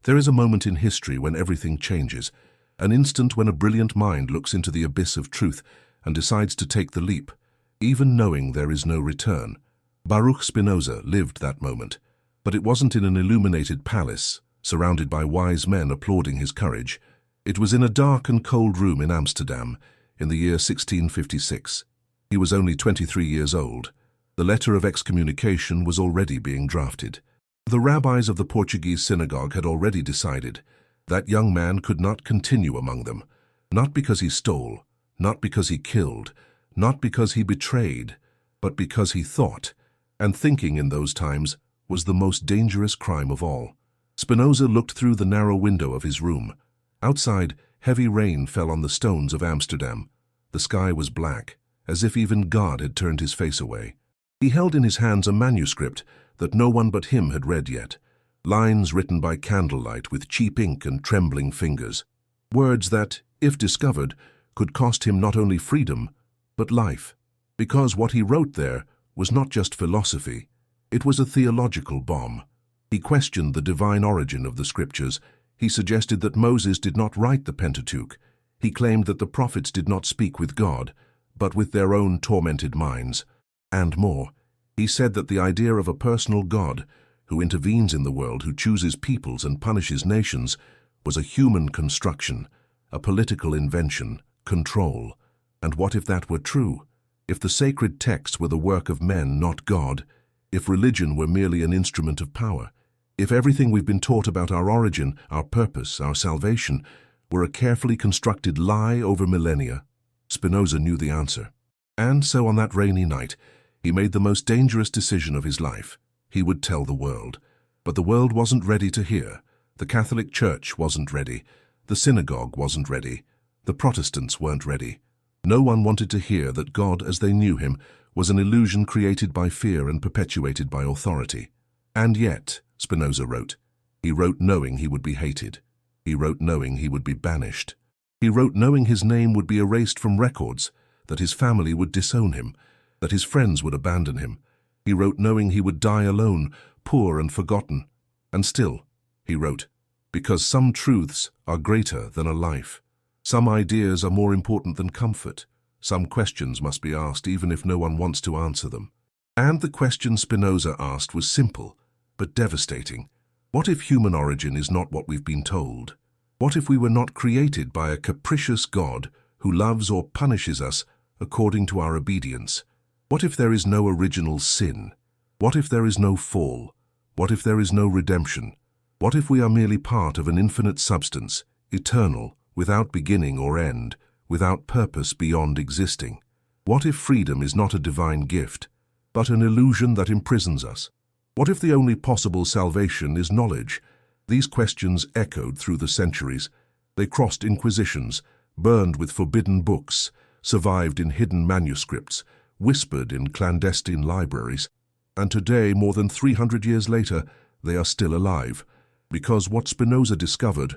There is a moment in history when everything changes, an instant when a brilliant mind looks into the abyss of truth and decides to take the leap, even knowing there is no return. Baruch Spinoza lived that moment, but it wasn't in an illuminated palace, surrounded by wise men applauding his courage. It was in a dark and cold room in Amsterdam, in the year 1656. He was only 23 years old. The letter of excommunication was already being drafted. The rabbis of the Portuguese synagogue had already decided that young man could not continue among them, not because he stole, not because he killed, not because he betrayed, but because he thought, and thinking in those times was the most dangerous crime of all. Spinoza looked through the narrow window of his room. Outside, heavy rain fell on the stones of Amsterdam. The sky was black, as if even God had turned his face away. He held in his hands a manuscript that no one but him had read yet, lines written by candlelight with cheap ink and trembling fingers, words that, if discovered, could cost him not only freedom, but life, because what he wrote there was not just philosophy, it was a theological bomb. He questioned the divine origin of the scriptures. He suggested that Moses did not write the Pentateuch. He claimed that the prophets did not speak with God, but with their own tormented minds. And more, he said that the idea of a personal God who intervenes in the world, who chooses peoples and punishes nations, was a human construction, a political invention, control. And what if that were true? If the sacred texts were the work of men, not God? If religion were merely an instrument of power? If everything we've been taught about our origin, our purpose, our salvation, were a carefully constructed lie over millennia? Spinoza knew the answer. And so on that rainy night, he made the most dangerous decision of his life. He would tell the world. But the world wasn't ready to hear. The Catholic Church wasn't ready. The synagogue wasn't ready. The Protestants weren't ready. No one wanted to hear that God, as they knew him, was an illusion created by fear and perpetuated by authority. And yet, Spinoza wrote, he wrote knowing he would be hated. He wrote knowing he would be banished. He wrote knowing his name would be erased from records, that his family would disown him, that his friends would abandon him. He wrote knowing he would die alone, poor and forgotten. And still, he wrote, because some truths are greater than a life. Some ideas are more important than comfort. Some questions must be asked even if no one wants to answer them. And the question Spinoza asked was simple, but devastating. What if human origin is not what we've been told? What if we were not created by a capricious God who loves or punishes us according to our obedience? What if there is no original sin? What if there is no fall? What if there is no redemption? What if we are merely part of an infinite substance, eternal, without beginning or end, without purpose beyond existing? What if freedom is not a divine gift, but an illusion that imprisons us? What if the only possible salvation is knowledge? These questions echoed through the centuries. They crossed inquisitions, burned with forbidden books, survived in hidden manuscripts, whispered in clandestine libraries. And today, more than 300 years later, they are still alive, because what Spinoza discovered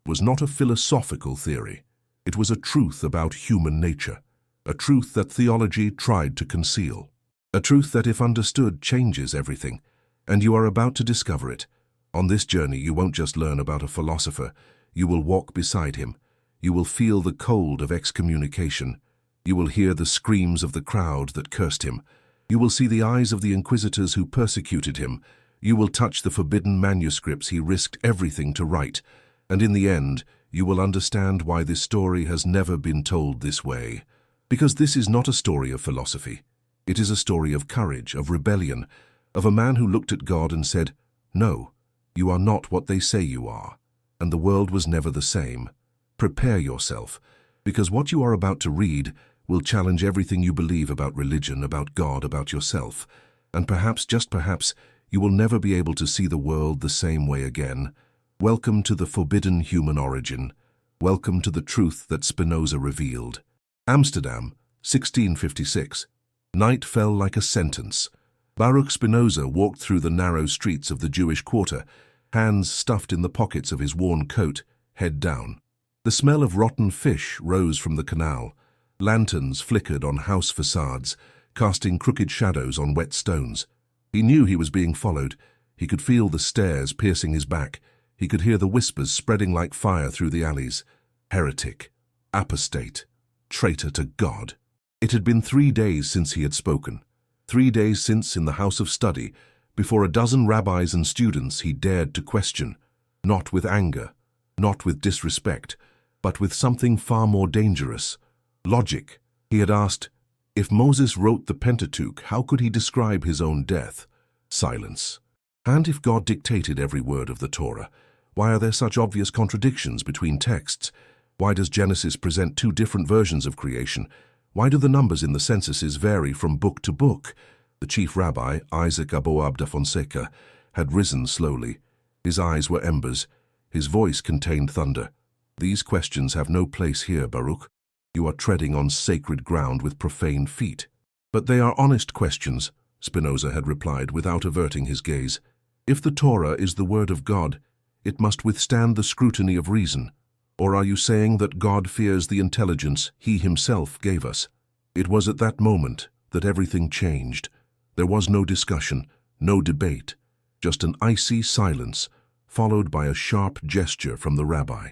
was not a philosophical theory. It was a truth about human nature, a truth that theology tried to conceal, a truth that, if understood, changes everything. And you are about to discover it. On this journey, you won't just learn about a philosopher. You will walk beside him. You will feel the cold of excommunication. You will hear the screams of the crowd that cursed him. You will see the eyes of the inquisitors who persecuted him. You will touch the forbidden manuscripts he risked everything to write. And in the end, you will understand why this story has never been told this way. Because this is not a story of philosophy. It is a story of courage, of rebellion, of a man who looked at God and said, "No, you are not what they say you are." And the world was never the same. Prepare yourself, because what you are about to read will challenge everything you believe about religion, about God, about yourself. And perhaps, just perhaps, you will never be able to see the world the same way again. Welcome to the forbidden human origin. Welcome to the truth that Spinoza revealed. Amsterdam, 1656. Night fell like a sentence. Baruch Spinoza walked through the narrow streets of the Jewish quarter, hands stuffed in the pockets of his worn coat, head down. The smell of rotten fish rose from the canal. Lanterns flickered on house facades, casting crooked shadows on wet stones. He knew he was being followed. He could feel the stares piercing his back. He could hear the whispers spreading like fire through the alleys. Heretic, apostate, traitor to God. It had been 3 days since he had spoken. 3 days since, in the house of study, before a dozen rabbis and students, he dared to question, not with anger, not with disrespect, but with something far more dangerous, logic. He had asked, if Moses wrote the Pentateuch, how could he describe his own death? Silence. And if God dictated every word of the Torah, why are there such obvious contradictions between texts? Why does Genesis present 2 different versions of creation? Why do the numbers in the censuses vary from book to book? The chief rabbi, Isaac Aboab da Fonseca, had risen slowly. His eyes were embers. His voice contained thunder. These questions have no place here, Baruch. You are treading on sacred ground with profane feet. But they are honest questions, Spinoza had replied without averting his gaze. If the Torah is the word of God, it must withstand the scrutiny of reason. Or are you saying that God fears the intelligence he himself gave us? It was at that moment that everything changed. There was no discussion, no debate, just an icy silence, followed by a sharp gesture from the rabbi.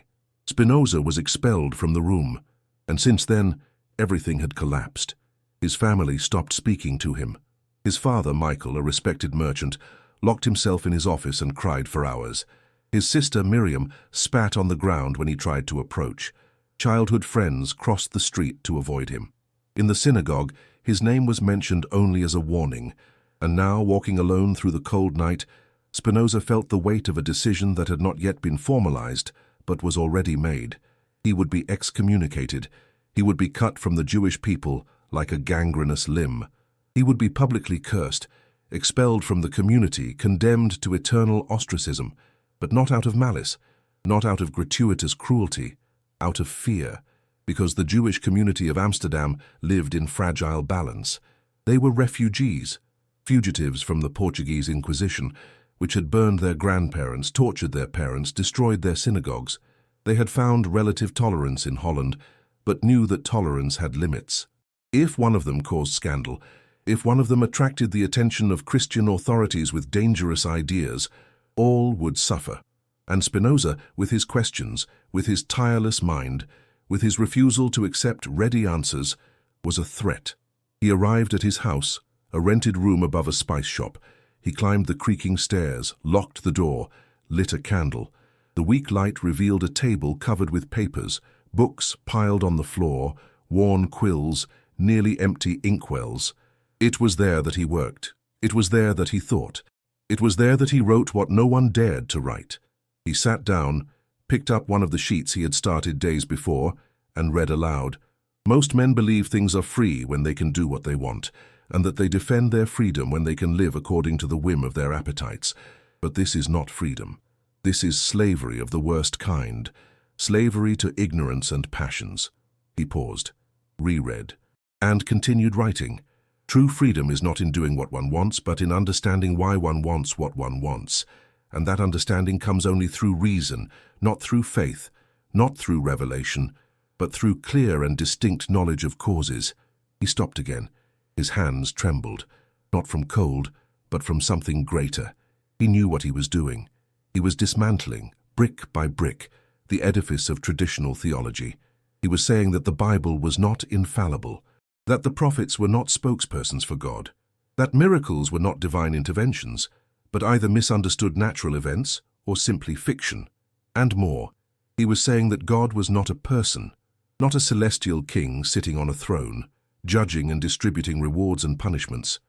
Spinoza was expelled from the room, and since then, everything had collapsed. His family stopped speaking to him. His father, Michael, a respected merchant, locked himself in his office and cried for hours. His sister, Miriam, spat on the ground when he tried to approach. Childhood friends crossed the street to avoid him. In the synagogue, his name was mentioned only as a warning, and now, walking alone through the cold night, Spinoza felt the weight of a decision that had not yet been formalized, but was already made. He would be excommunicated. He would be cut from the Jewish people like a gangrenous limb. He would be publicly cursed, expelled from the community, condemned to eternal ostracism, but not out of malice, not out of gratuitous cruelty, out of fear, because the Jewish community of Amsterdam lived in fragile balance. They were refugees, fugitives from the Portuguese Inquisition, which had burned their grandparents, tortured their parents, destroyed their synagogues. They had found relative tolerance in Holland, but knew that tolerance had limits. If one of them caused scandal, if one of them attracted the attention of Christian authorities with dangerous ideas, all would suffer. And Spinoza, with his questions, with his tireless mind, with his refusal to accept ready answers, was a threat. He arrived at his house, a rented room above a spice shop. He climbed the creaking stairs, locked the door, lit a candle. The weak light revealed a table covered with papers, books piled on the floor, worn quills, nearly empty inkwells. It was there that he worked. It was there that he thought. It was there that he wrote what no one dared to write. He sat down, picked up one of the sheets he had started days before, and read aloud. Most men believe things are free when they can do what they want, and that they defend their freedom when they can live according to the whim of their appetites. But this is not freedom. This is slavery of the worst kind, slavery to ignorance and passions. He paused, reread, and continued writing. True freedom is not in doing what one wants, but in understanding why one wants what one wants. And that understanding comes only through reason, not through faith, not through revelation, but through clear and distinct knowledge of causes. He stopped again. His hands trembled, not from cold, but from something greater. He knew what he was doing. He was dismantling, brick by brick, the edifice of traditional theology. He was saying that the Bible was not infallible, that the prophets were not spokespersons for God, that miracles were not divine interventions, but either misunderstood natural events or simply fiction. And more, he was saying that God was not a person, not a celestial king sitting on a throne, judging and distributing rewards and punishments.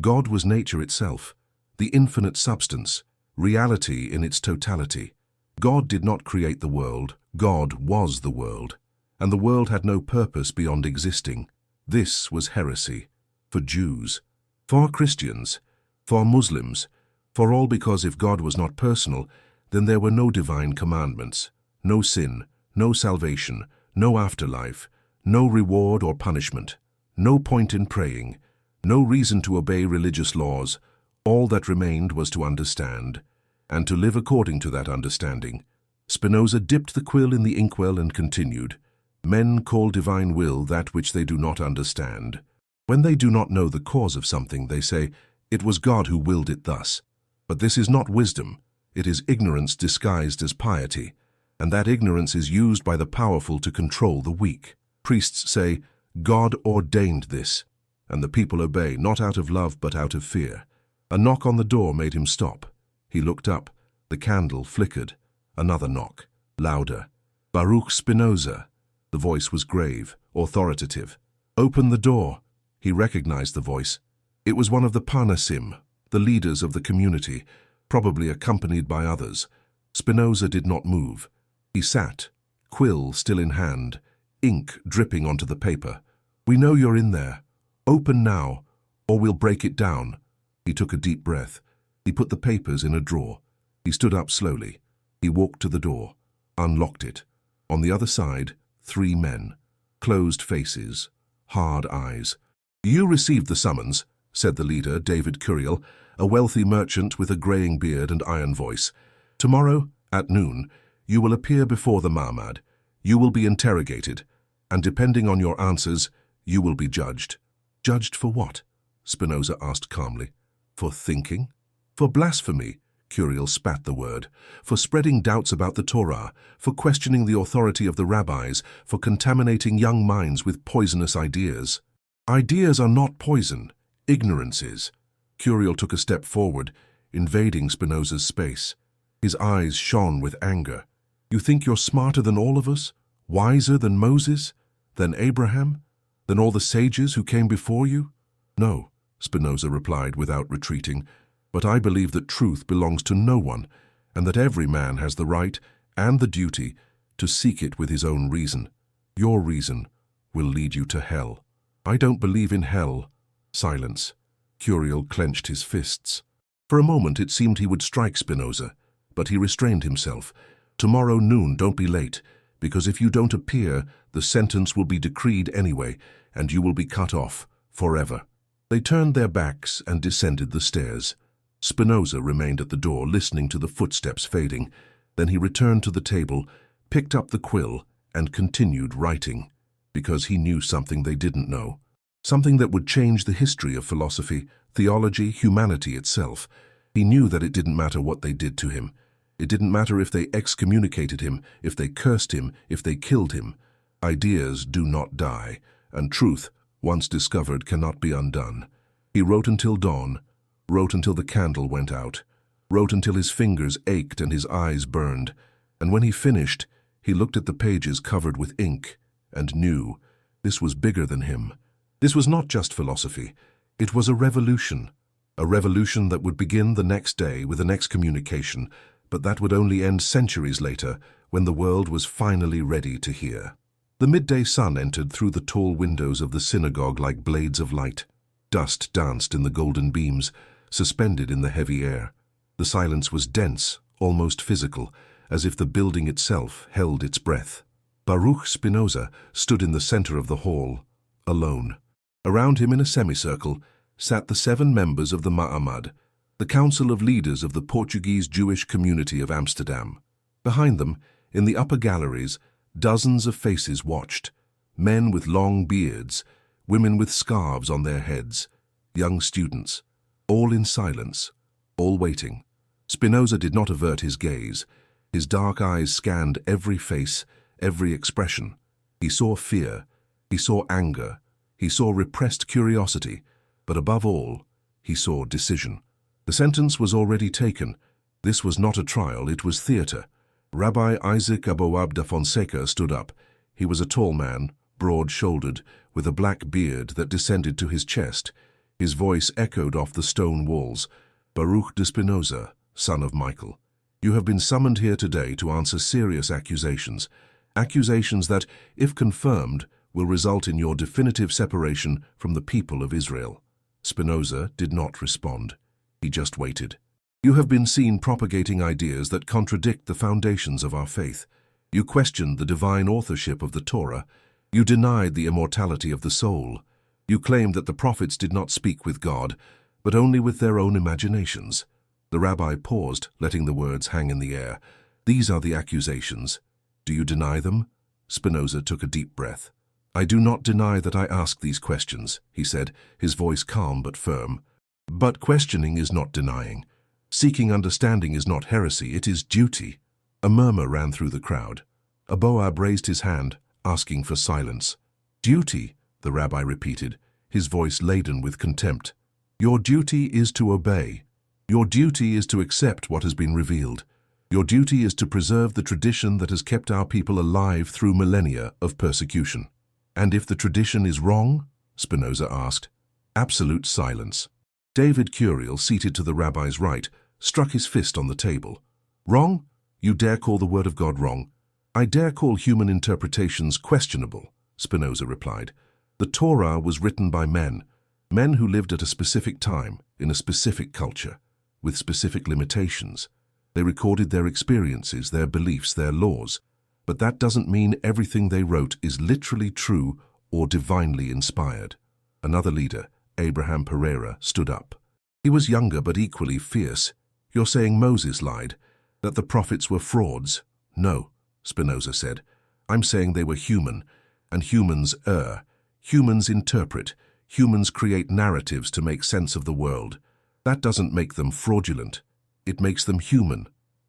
God was nature itself, the infinite substance, reality in its totality. God did not create the world, God was the world, and the world had no purpose beyond existing. This was heresy, for Jews, for Christians, for Muslims, for all, because if God was not personal, then there were no divine commandments, no sin, no salvation, no afterlife, no reward or punishment, no point in praying, no reason to obey religious laws. All that remained was to understand, and to live according to that understanding. Spinoza dipped the quill in the inkwell and continued, Men call divine will that which they do not understand. When they do not know the cause of something, they say, It was God who willed it thus. But this is not wisdom. It is ignorance disguised as piety, and that ignorance is used by the powerful to control the weak. Priests say, "God ordained this," and the people obey, not out of love but out of fear. A knock on the door made him stop. He looked up. The candle flickered. Another knock, louder. "Baruch Spinoza." The voice was grave, authoritative. "Open the door." He recognized the voice. It was one of the Parnasim, the leaders of the community, probably accompanied by others. Spinoza did not move. He sat, quill still in hand, ink dripping onto the paper. "We know you're in there. Open now, or we'll break it down." He took a deep breath. He put the papers in a drawer. He stood up slowly. He walked to the door, unlocked it. On the other side, 3 men, closed faces, hard eyes. "You received the summons," said the leader, David Curiel, a wealthy merchant with a graying beard and iron voice. "Tomorrow, at noon, you will appear before the Mahmad. You will be interrogated, and depending on your answers, you will be judged." "Judged for what?" Spinoza asked calmly. "For thinking? For blasphemy," Curiel spat the word, "for spreading doubts about the Torah, for questioning the authority of the rabbis, for contaminating young minds with poisonous ideas." "Ideas are not poison. Ignorance is." Curiel took a step forward, invading Spinoza's space. His eyes shone with anger. "You think you're smarter than all of us? Wiser than Moses? Than Abraham? Than all the sages who came before you?" "No," Spinoza replied without retreating, "but I believe that truth belongs to no one, and that every man has the right and the duty to seek it with his own reason. Your reason will lead you to hell." "I don't believe in hell." Silence. Curiel clenched his fists. For a moment it seemed he would strike Spinoza, but he restrained himself. "Tomorrow noon, don't be late, because if you don't appear, the sentence will be decreed anyway, and you will be cut off, forever." They turned their backs and descended the stairs. Spinoza remained at the door, listening to the footsteps fading. Then he returned to the table, picked up the quill, and continued writing, because he knew something they didn't know. Something that would change the history of philosophy, theology, humanity itself. He knew that it didn't matter what they did to him. It didn't matter if they excommunicated him, if they cursed him, if they killed him. Ideas do not die, and truth, once discovered, cannot be undone. He wrote until dawn, wrote until the candle went out, wrote until his fingers ached and his eyes burned, and when he finished, he looked at the pages covered with ink and knew this was bigger than him. This was not just philosophy. It was a revolution that would begin the next day with an excommunication, but that would only end centuries later when the world was finally ready to hear. The midday sun entered through the tall windows of the synagogue like blades of light. Dust danced in the golden beams, suspended in the heavy air. The silence was dense, almost physical, as if the building itself held its breath. Baruch Spinoza stood in the center of the hall, alone. Around him in a semicircle sat the 7 members of the Ma'amad, the council of leaders of the Portuguese Jewish community of Amsterdam. Behind them, in the upper galleries, dozens of faces watched, men with long beards, women with scarves on their heads, young students, all in silence, all waiting. Spinoza did not avert his gaze. His dark eyes scanned every face, every expression. He saw fear, he saw anger, he saw repressed curiosity, but above all, he saw decision. The sentence was already taken. This was not a trial, it was theater. Rabbi Isaac Aboab da Fonseca stood up. He was a tall man, broad-shouldered, with a black beard that descended to his chest. His voice echoed off the stone walls. "Baruch de Spinoza, son of Michael, you have been summoned here today to answer serious accusations. Accusations that, if confirmed, will result in your definitive separation from the people of Israel." Spinoza did not respond. He just waited. "You have been seen propagating ideas that contradict the foundations of our faith. You questioned the divine authorship of the Torah. You denied the immortality of the soul. You claimed that the prophets did not speak with God, but only with their own imaginations." The rabbi paused, letting the words hang in the air. "These are the accusations. Do you deny them?" Spinoza took a deep breath. "I do not deny that I ask these questions," he said, his voice calm but firm. "But questioning is not denying. Seeking understanding is not heresy, it is duty. A murmur ran through the crowd. Aboab raised his hand, asking for silence. Duty, the rabbi repeated, his voice laden with contempt. Your duty is to obey. Your duty is to accept what has been revealed. Your duty is to preserve the tradition that has kept our people alive through millennia of persecution. And if the tradition is wrong? Spinoza asked. Absolute silence. David Curiel, seated to the rabbi's right, struck his fist on the table. Wrong? You dare call the word of God wrong? I dare call human interpretations questionable, Spinoza replied. The Torah was written by men who lived at a specific time, in a specific culture, with specific limitations. They recorded their experiences, their beliefs, their laws. But that doesn't mean everything they wrote is literally true or divinely inspired. Another leader, Abraham Pereira, stood up. He was younger but equally fierce. You're saying Moses lied, that the prophets were frauds? No, Spinoza said. I'm saying they were human, and humans err. Humans interpret. Humans create narratives to make sense of the world. That doesn't make them fraudulent. It makes them human.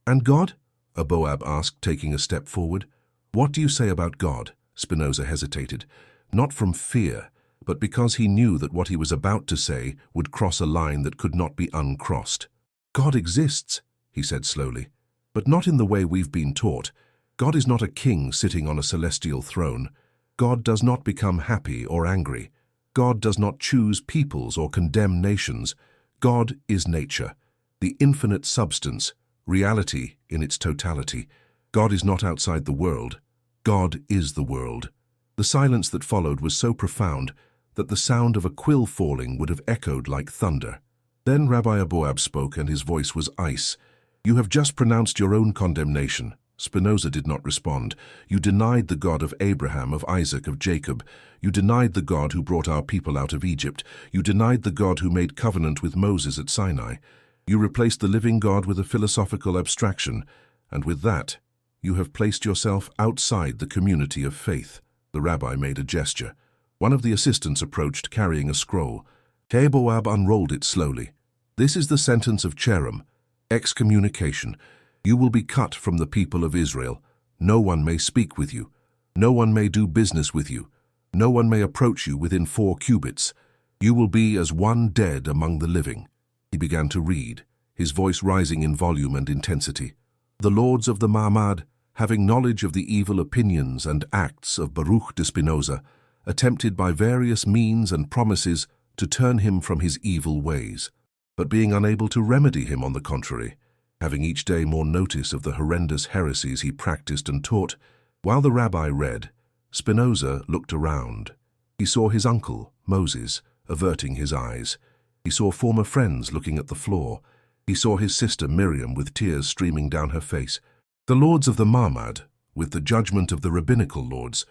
And God? Aboab asked, taking a step forward. What do you say about God? Spinoza hesitated, not from fear, but because he knew that what he was about to say would cross a line that could not be uncrossed. God exists, he said slowly, but not in the way we've been taught. God is not a king sitting on a celestial throne. God does not become happy or angry. God does not choose peoples or condemn nations. God is nature, the infinite substance, reality in its totality. God is not outside the world. God is the world. The silence that followed was so profound that the sound of a quill falling would have echoed like thunder. Then Rabbi Aboab spoke, and his voice was ice. You have just pronounced your own condemnation. Spinoza did not respond. You denied the God of Abraham, of Isaac, of Jacob. You denied the God who brought our people out of Egypt. You denied the God who made covenant with Moses at Sinai. You replaced the living God with a philosophical abstraction, and with that, you have placed yourself outside the community of faith. The rabbi made a gesture. One of the assistants approached, carrying a scroll. Aboab unrolled it slowly. This is the sentence of Cherem, excommunication. You will be cut from the people of Israel. No one may speak with you. No one may do business with you. No one may approach you within 4 cubits. You will be as one dead among the living. He began to read, his voice rising in volume and intensity. The lords of the Ma'amad, having knowledge of the evil opinions and acts of Baruch Spinoza, attempted by various means and promises to turn him from his evil ways, but being unable to remedy him, on the contrary, having each day more notice of the horrendous heresies he practiced and taught. While the rabbi read, Spinoza looked around. He saw his uncle, Moses, averting his eyes. He saw former friends looking at the floor. He saw his sister Miriam with tears streaming down her face. The lords of the Ma'amad, with the judgment of the rabbinical lords,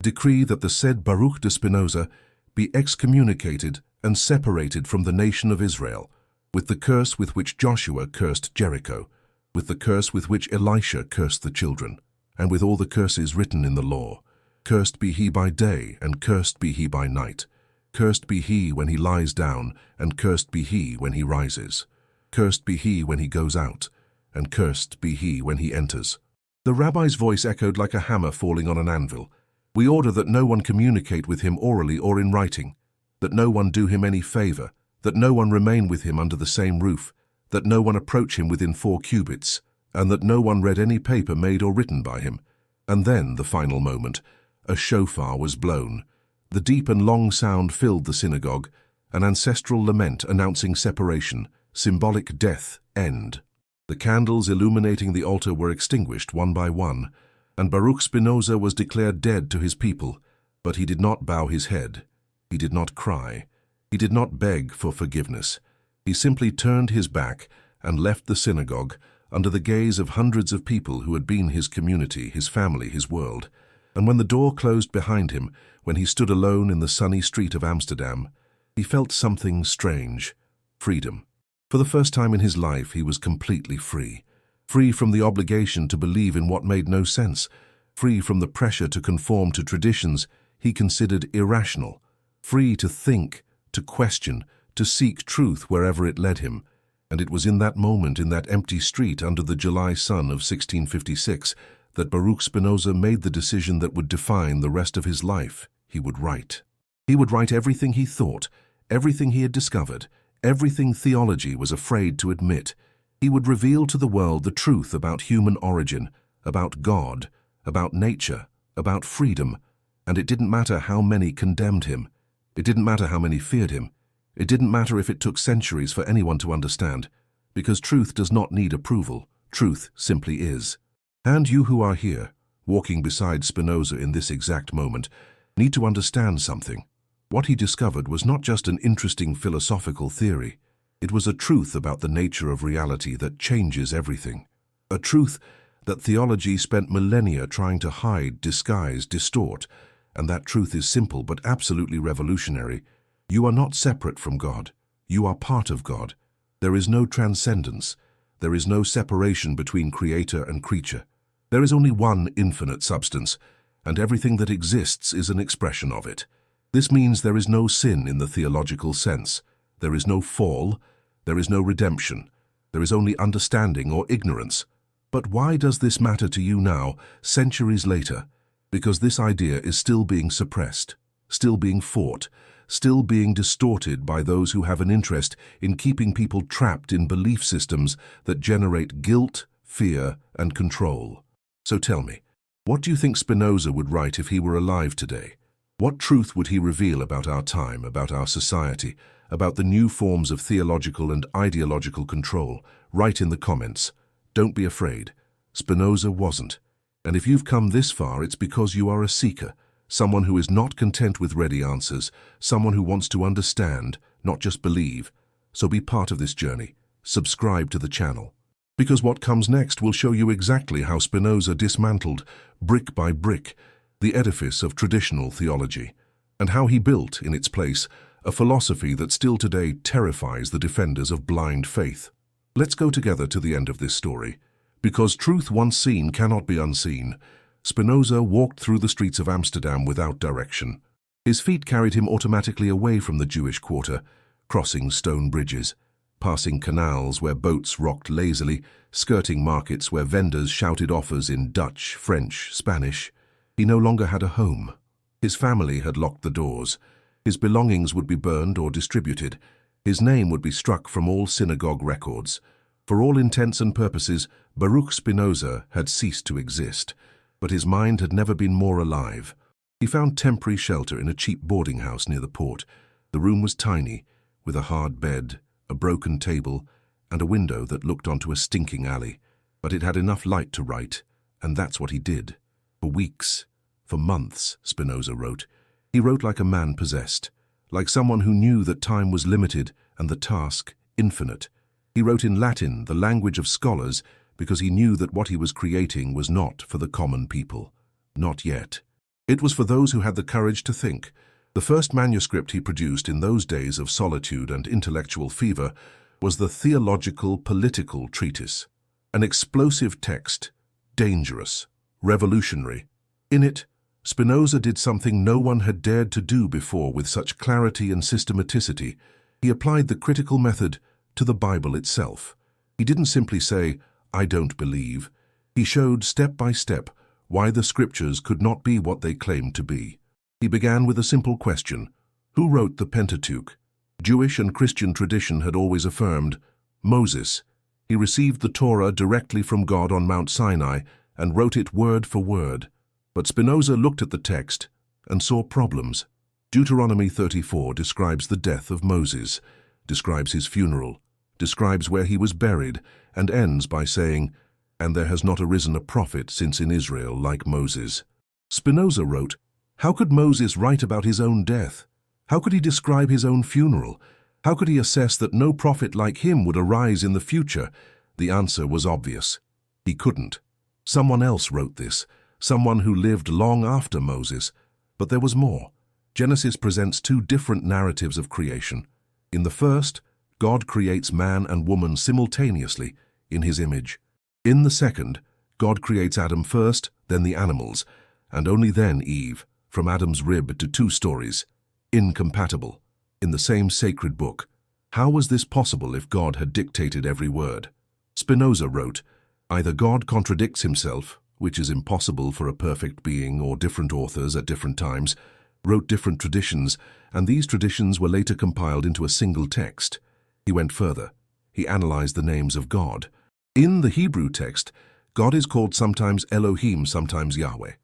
decree that the said Baruch Spinoza be excommunicated and separated from the nation of Israel, with the curse with which Joshua cursed Jericho, with the curse with which Elisha cursed the children, and with all the curses written in the law. Cursed be he by day, and cursed be he by night. Cursed be he when he lies down, and cursed be he when he rises. Cursed be he when he goes out, and cursed be he when he enters. The rabbi's voice echoed like a hammer falling on an anvil. We order that no one communicate with him orally or in writing, that no one do him any favor, that no one remain with him under the same roof, that no one approach him within 4 cubits, and that no one read any paper made or written by him. And then, the final moment, a shofar was blown. The deep and long sound filled the synagogue, an ancestral lament announcing separation, symbolic death, end. The candles illuminating the altar were extinguished one by one, and Baruch Spinoza was declared dead to his people, but he did not bow his head. He did not cry. He did not beg for forgiveness. He simply turned his back and left the synagogue under the gaze of hundreds of people who had been his community, his family, his world. And when the door closed behind him, when he stood alone in the sunny street of Amsterdam, he felt something strange: freedom. For the first time in his life, he was completely free. Free from the obligation to believe in what made no sense. Free from the pressure to conform to traditions he considered irrational. Free to think, to question, to seek truth wherever it led him. And it was in that moment, in that empty street under the July sun of 1656, that Baruch Spinoza made the decision that would define the rest of his life. He would write. He would write everything he thought, everything he had discovered, everything theology was afraid to admit. He would reveal to the world the truth about human origin, about God, about nature, about freedom. And it didn't matter how many condemned him. It didn't matter how many feared him. It didn't matter if it took centuries for anyone to understand, because truth does not need approval. Truth simply is. And you who are here, walking beside Spinoza in this exact moment, need to understand something. What he discovered was not just an interesting philosophical theory. It was a truth about the nature of reality that changes everything. A truth that theology spent millennia trying to hide, disguise, distort. And that truth is simple but absolutely revolutionary. You are not separate from God. You are part of God. There is no transcendence. There is no separation between creator and creature. There is only one infinite substance, and everything that exists is an expression of it. This means there is no sin in the theological sense. There is no fall. There is no redemption. There is only understanding or ignorance. But why does this matter to you now, centuries later? Because this idea is still being suppressed, still being fought, still being distorted by those who have an interest in keeping people trapped in belief systems that generate guilt, fear, and control. So tell me, what do you think Spinoza would write if he were alive today? What truth would he reveal about our time, about our society, about the new forms of theological and ideological control? Write in the comments. Don't be afraid. Spinoza wasn't. And if you've come this far, it's because you are a seeker, someone who is not content with ready answers, someone who wants to understand, not just believe. So be part of this journey. Subscribe to the channel. Because what comes next will show you exactly how Spinoza dismantled, brick by brick, the edifice of traditional theology, and how he built, in its place, a philosophy that still today terrifies the defenders of blind faith. Let's go together to the end of this story. Because truth once seen cannot be unseen, Spinoza walked through the streets of Amsterdam without direction. His feet carried him automatically away from the Jewish quarter, crossing stone bridges, passing canals where boats rocked lazily, skirting markets where vendors shouted offers in Dutch, French, Spanish. He no longer had a home. His family had locked the doors. His belongings would be burned or distributed. His name would be struck from all synagogue records. For all intents and purposes, Baruch Spinoza had ceased to exist, but his mind had never been more alive. He found temporary shelter in a cheap boarding house near the port. The room was tiny, with a hard bed, a broken table, and a window that looked onto a stinking alley. But it had enough light to write, and that's what he did. For weeks, for months, Spinoza wrote. He wrote like a man possessed, like someone who knew that time was limited and the task infinite. He wrote in Latin, the language of scholars, because he knew that what he was creating was not for the common people. Not yet. It was for those who had the courage to think. The first manuscript he produced in those days of solitude and intellectual fever was the Theological Political Treatise, an explosive text, dangerous, revolutionary. In it, Spinoza did something no one had dared to do before with such clarity and systematicity. He applied the critical method to the Bible itself. He didn't simply say, "I don't believe." He showed step by step why the scriptures could not be what they claimed to be. He began with a simple question: who wrote the Pentateuch? Jewish and Christian tradition had always affirmed Moses. He received the Torah directly from God on Mount Sinai and wrote it word for word. But Spinoza looked at the text and saw problems. Deuteronomy 34 describes the death of Moses, describes his funeral, describes where he was buried, and ends by saying, "And there has not arisen a prophet since in Israel like Moses." Spinoza wrote, how could Moses write about his own death? How could he describe his own funeral? How could he assess that no prophet like him would arise in the future? The answer was obvious. He couldn't. Someone else wrote this, someone who lived long after Moses. But there was more. Genesis presents two different narratives of creation. In the first, God creates man and woman simultaneously in his image. In the second, God creates Adam first, then the animals, and only then Eve, from Adam's rib to two stories, incompatible, in the same sacred book. How was this possible if God had dictated every word? Spinoza wrote, "Either God contradicts himself, which is impossible for a perfect being, or different authors at different times wrote different traditions, and these traditions were later compiled into a single text." He went further. He analyzed the names of God. In the Hebrew text, God is called sometimes Elohim, sometimes Yahweh.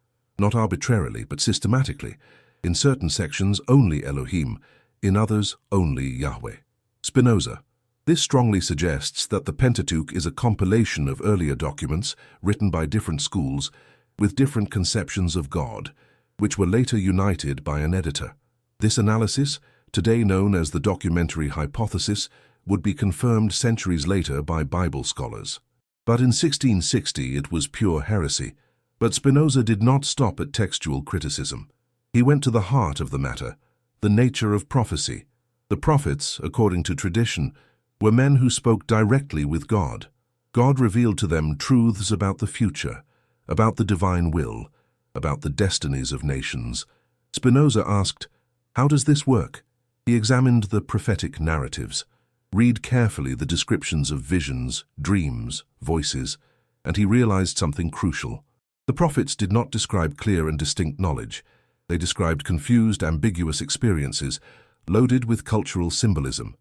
Not arbitrarily, but systematically. In certain sections, only Elohim. In others, only Yahweh. Spinoza. This strongly suggests that the Pentateuch is a compilation of earlier documents written by different schools with different conceptions of God, which were later united by an editor. This analysis, today known as the documentary hypothesis, would be confirmed centuries later by Bible scholars. But in 1660 it was pure heresy. But Spinoza did not stop at textual criticism. He went to the heart of the matter, the nature of prophecy. The prophets, according to tradition, were men who spoke directly with God. God revealed to them truths about the future, about the divine will, about the destinies of nations. Spinoza asked, how does this work? He examined the prophetic narratives. Read carefully the descriptions of visions, dreams, voices, and he realized something crucial. The prophets did not describe clear and distinct knowledge. They described confused, ambiguous experiences, loaded with cultural symbolism.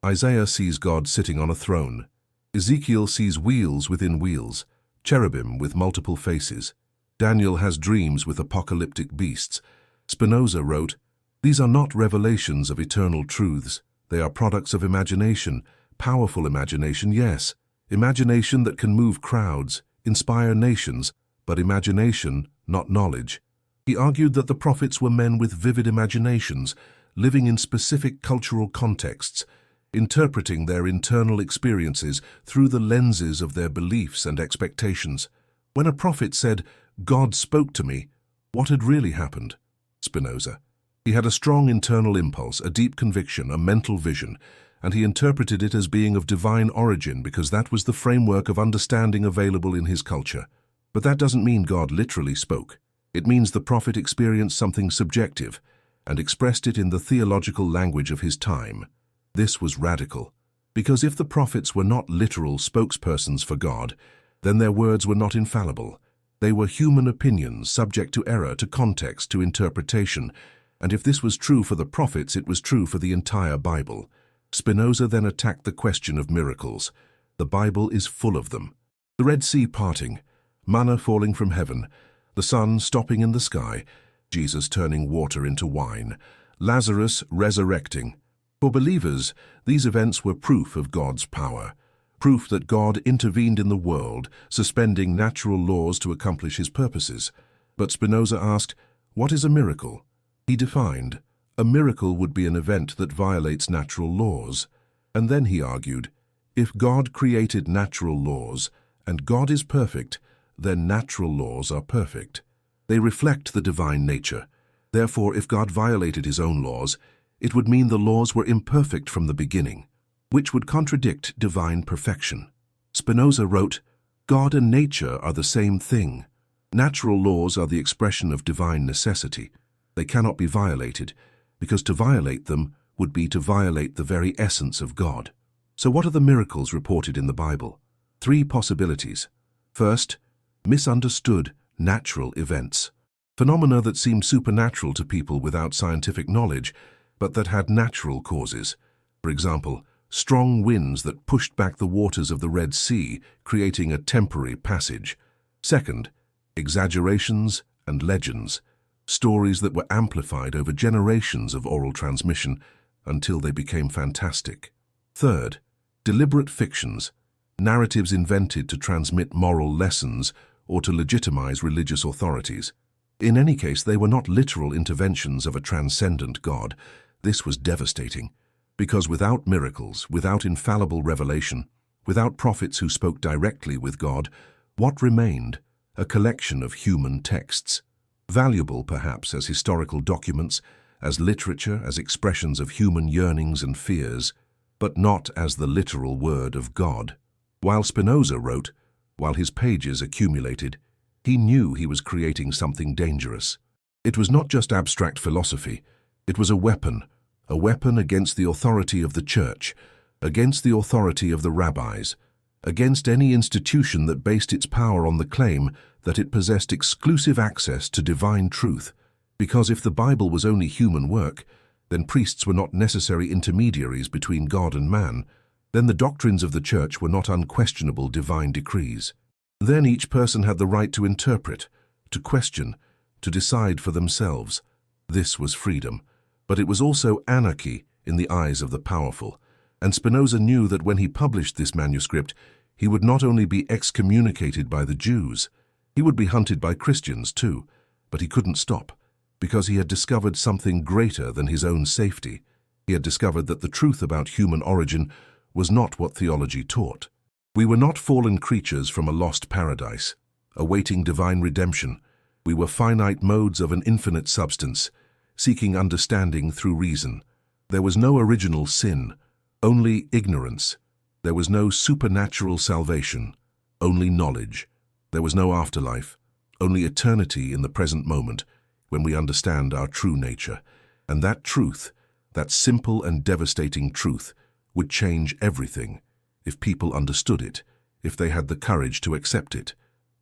Isaiah sees God sitting on a throne. Ezekiel sees wheels within wheels, cherubim with multiple faces. Daniel has dreams with apocalyptic beasts. Spinoza wrote, "These are not revelations of eternal truths. They are products of imagination, powerful imagination, yes, imagination that can move crowds, inspire nations, but imagination, not knowledge." He argued that the prophets were men with vivid imaginations, living in specific cultural contexts, interpreting their internal experiences through the lenses of their beliefs and expectations. When a prophet said, "God spoke to me," what had really happened? Spinoza. He had a strong internal impulse, a deep conviction, a mental vision, and he interpreted it as being of divine origin because that was the framework of understanding available in his culture. But that doesn't mean God literally spoke. It means the prophet experienced something subjective and expressed it in the theological language of his time. This was radical, because if the prophets were not literal spokespersons for God, then their words were not infallible. They were human opinions subject to error, to context, to interpretation, and if this was true for the prophets, it was true for the entire Bible. Spinoza then attacked the question of miracles. The Bible is full of them. The Red Sea parting, manna falling from heaven, the sun stopping in the sky, Jesus turning water into wine, Lazarus resurrecting. For believers, these events were proof of God's power, proof that God intervened in the world, suspending natural laws to accomplish his purposes. But Spinoza asked, what is a miracle? He defined, a miracle would be an event that violates natural laws. And then he argued, if God created natural laws, and God is perfect, then natural laws are perfect. They reflect the divine nature. Therefore, if God violated his own laws, it would mean the laws were imperfect from the beginning, which would contradict divine perfection. Spinoza wrote, God and nature are the same thing. Natural laws are the expression of divine necessity. They cannot be violated, because to violate them would be to violate the very essence of God. So what are the miracles reported in the Bible? 3 possibilities. First, misunderstood natural events. Phenomena that seem supernatural to people without scientific knowledge, but that had natural causes. For example, strong winds that pushed back the waters of the Red Sea, creating a temporary passage. Second, exaggerations and legends. Stories that were amplified over generations of oral transmission until they became fantastic. Third, deliberate fictions. Narratives invented to transmit moral lessons or to legitimize religious authorities. In any case, they were not literal interventions of a transcendent God. This was devastating, because without miracles, without infallible revelation, without prophets who spoke directly with God, what remained? A collection of human texts. Valuable, perhaps, as historical documents, as literature, as expressions of human yearnings and fears, but not as the literal word of God. While Spinoza wrote, while his pages accumulated, he knew he was creating something dangerous. It was not just abstract philosophy, it was a weapon against the authority of the Church, against the authority of the rabbis, against any institution that based its power on the claim that it possessed exclusive access to divine truth. Because if the Bible was only human work, then priests were not necessary intermediaries between God and man. Then the doctrines of the Church were not unquestionable divine decrees. Then each person had the right to interpret, to question, to decide for themselves. This was freedom, but it was also anarchy in the eyes of the powerful. And Spinoza knew that when he published this manuscript, he would not only be excommunicated by the Jews, he would be hunted by Christians too. But he couldn't stop, because he had discovered something greater than his own safety. He had discovered that the truth about human origin was not what theology taught. We were not fallen creatures from a lost paradise, awaiting divine redemption. We were finite modes of an infinite substance, seeking understanding through reason. There was no original sin, only ignorance. There was no supernatural salvation, only knowledge. There was no afterlife, only eternity in the present moment, when we understand our true nature. And that truth, that simple and devastating truth, would change everything, if people understood it, if they had the courage to accept it,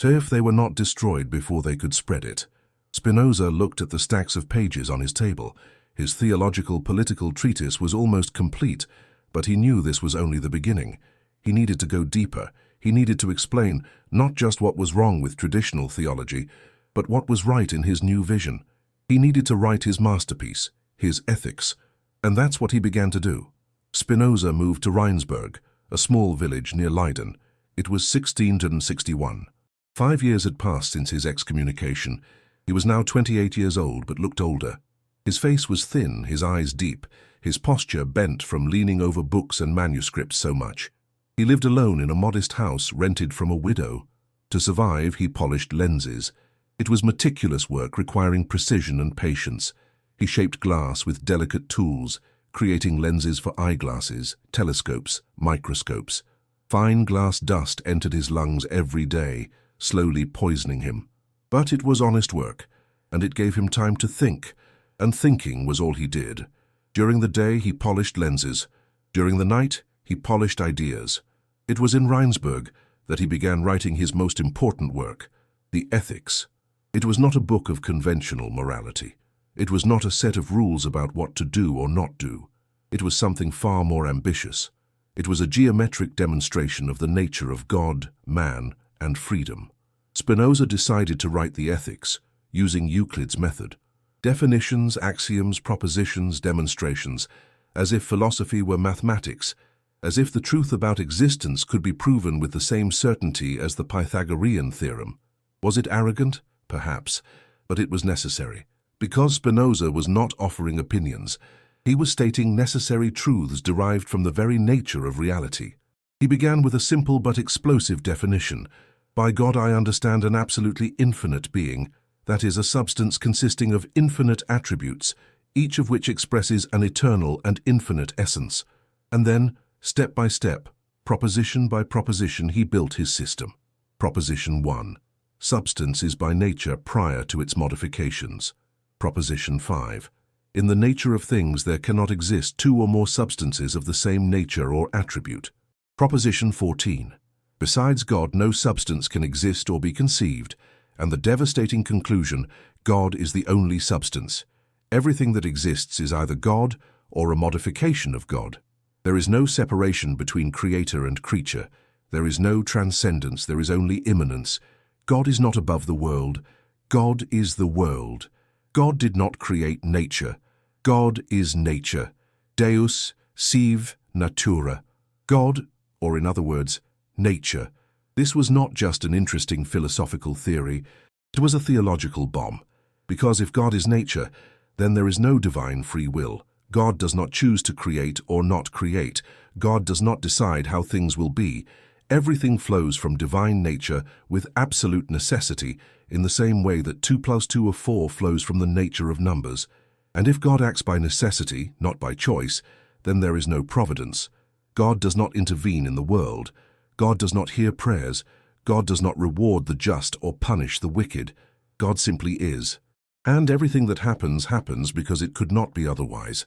if they were not destroyed before they could spread it. Spinoza looked at the stacks of pages on his table. His theological political treatise was almost complete, but he knew this was only the beginning. He needed to go deeper. He needed to explain not just what was wrong with traditional theology, but what was right in his new vision. He needed to write his masterpiece, his ethics, and that's what he began to do. Spinoza moved to Rheinsberg, a small village near Leiden. It was 1661. 5 years had passed since his excommunication. He was now 28 years old, but looked older. His face was thin, his eyes deep, his posture bent from leaning over books and manuscripts so much. He lived alone in a modest house rented from a widow. To survive, he polished lenses. It was meticulous work requiring precision and patience. He shaped glass with delicate tools, creating lenses for eyeglasses, telescopes, microscopes. Fine glass dust entered his lungs every day, slowly poisoning him. But it was honest work, and it gave him time to think, and thinking was all he did. During the day he polished lenses. During the night he polished ideas. It was in Rheinsberg that he began writing his most important work, the Ethics. It was not a book of conventional morality. It was not a set of rules about what to do or not do. It was something far more ambitious. It was a geometric demonstration of the nature of God, man, and freedom. Spinoza decided to write the Ethics using Euclid's method. Definitions, axioms, propositions, demonstrations, as if philosophy were mathematics, as if the truth about existence could be proven with the same certainty as the Pythagorean theorem. Was it arrogant? Perhaps, but it was necessary. Because Spinoza was not offering opinions, he was stating necessary truths derived from the very nature of reality. He began with a simple but explosive definition. By God I understand an absolutely infinite being, that is, a substance consisting of infinite attributes, each of which expresses an eternal and infinite essence. And then, step by step, proposition by proposition, he built his system. Proposition 1. Substance is by nature prior to its modifications. Proposition 5. In the nature of things there cannot exist two or more substances of the same nature or attribute. Proposition 14. Besides God no substance can exist or be conceived, and the devastating conclusion, God is the only substance. Everything that exists is either God or a modification of God. There is no separation between creator and creature. There is no transcendence, there is only immanence. God is not above the world. God is the world. God did not create nature. God is nature. Deus sive natura. God, or in other words, nature. This was not just an interesting philosophical theory. It was a theological bomb. Because if God is nature, then there is no divine free will. God does not choose to create or not create. God does not decide how things will be. Everything flows from divine nature with absolute necessity, in the same way that 2 + 2 = 4 flows from the nature of numbers. And if God acts by necessity, not by choice, then there is no providence. God does not intervene in the world. God does not hear prayers. God does not reward the just or punish the wicked. God simply is. And everything that happens, happens because it could not be otherwise.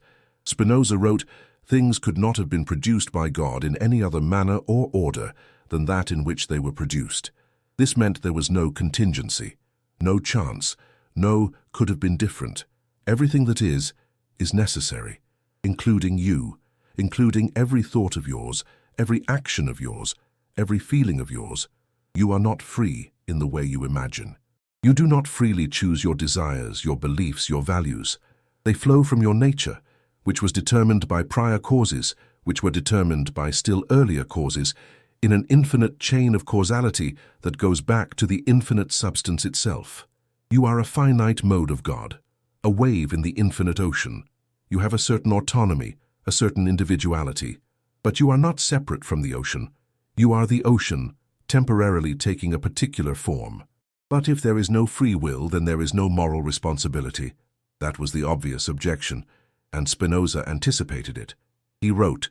Spinoza wrote, "Things could not have been produced by God in any other manner or order than that in which they were produced." This meant there was no contingency, no chance, no could have been different. Everything that is necessary, including you, including every thought of yours, every action of yours, every feeling of yours. You are not free in the way you imagine. You do not freely choose your desires, your beliefs, your values. They flow from your nature, which was determined by prior causes, which were determined by still earlier causes, in an infinite chain of causality that goes back to the infinite substance itself. You are a finite mode of God, a wave in the infinite ocean. You have a certain autonomy, a certain individuality, but you are not separate from the ocean. You are the ocean, temporarily taking a particular form. But if there is no free will, then there is no moral responsibility. That was the obvious objection, and Spinoza anticipated it. He wrote,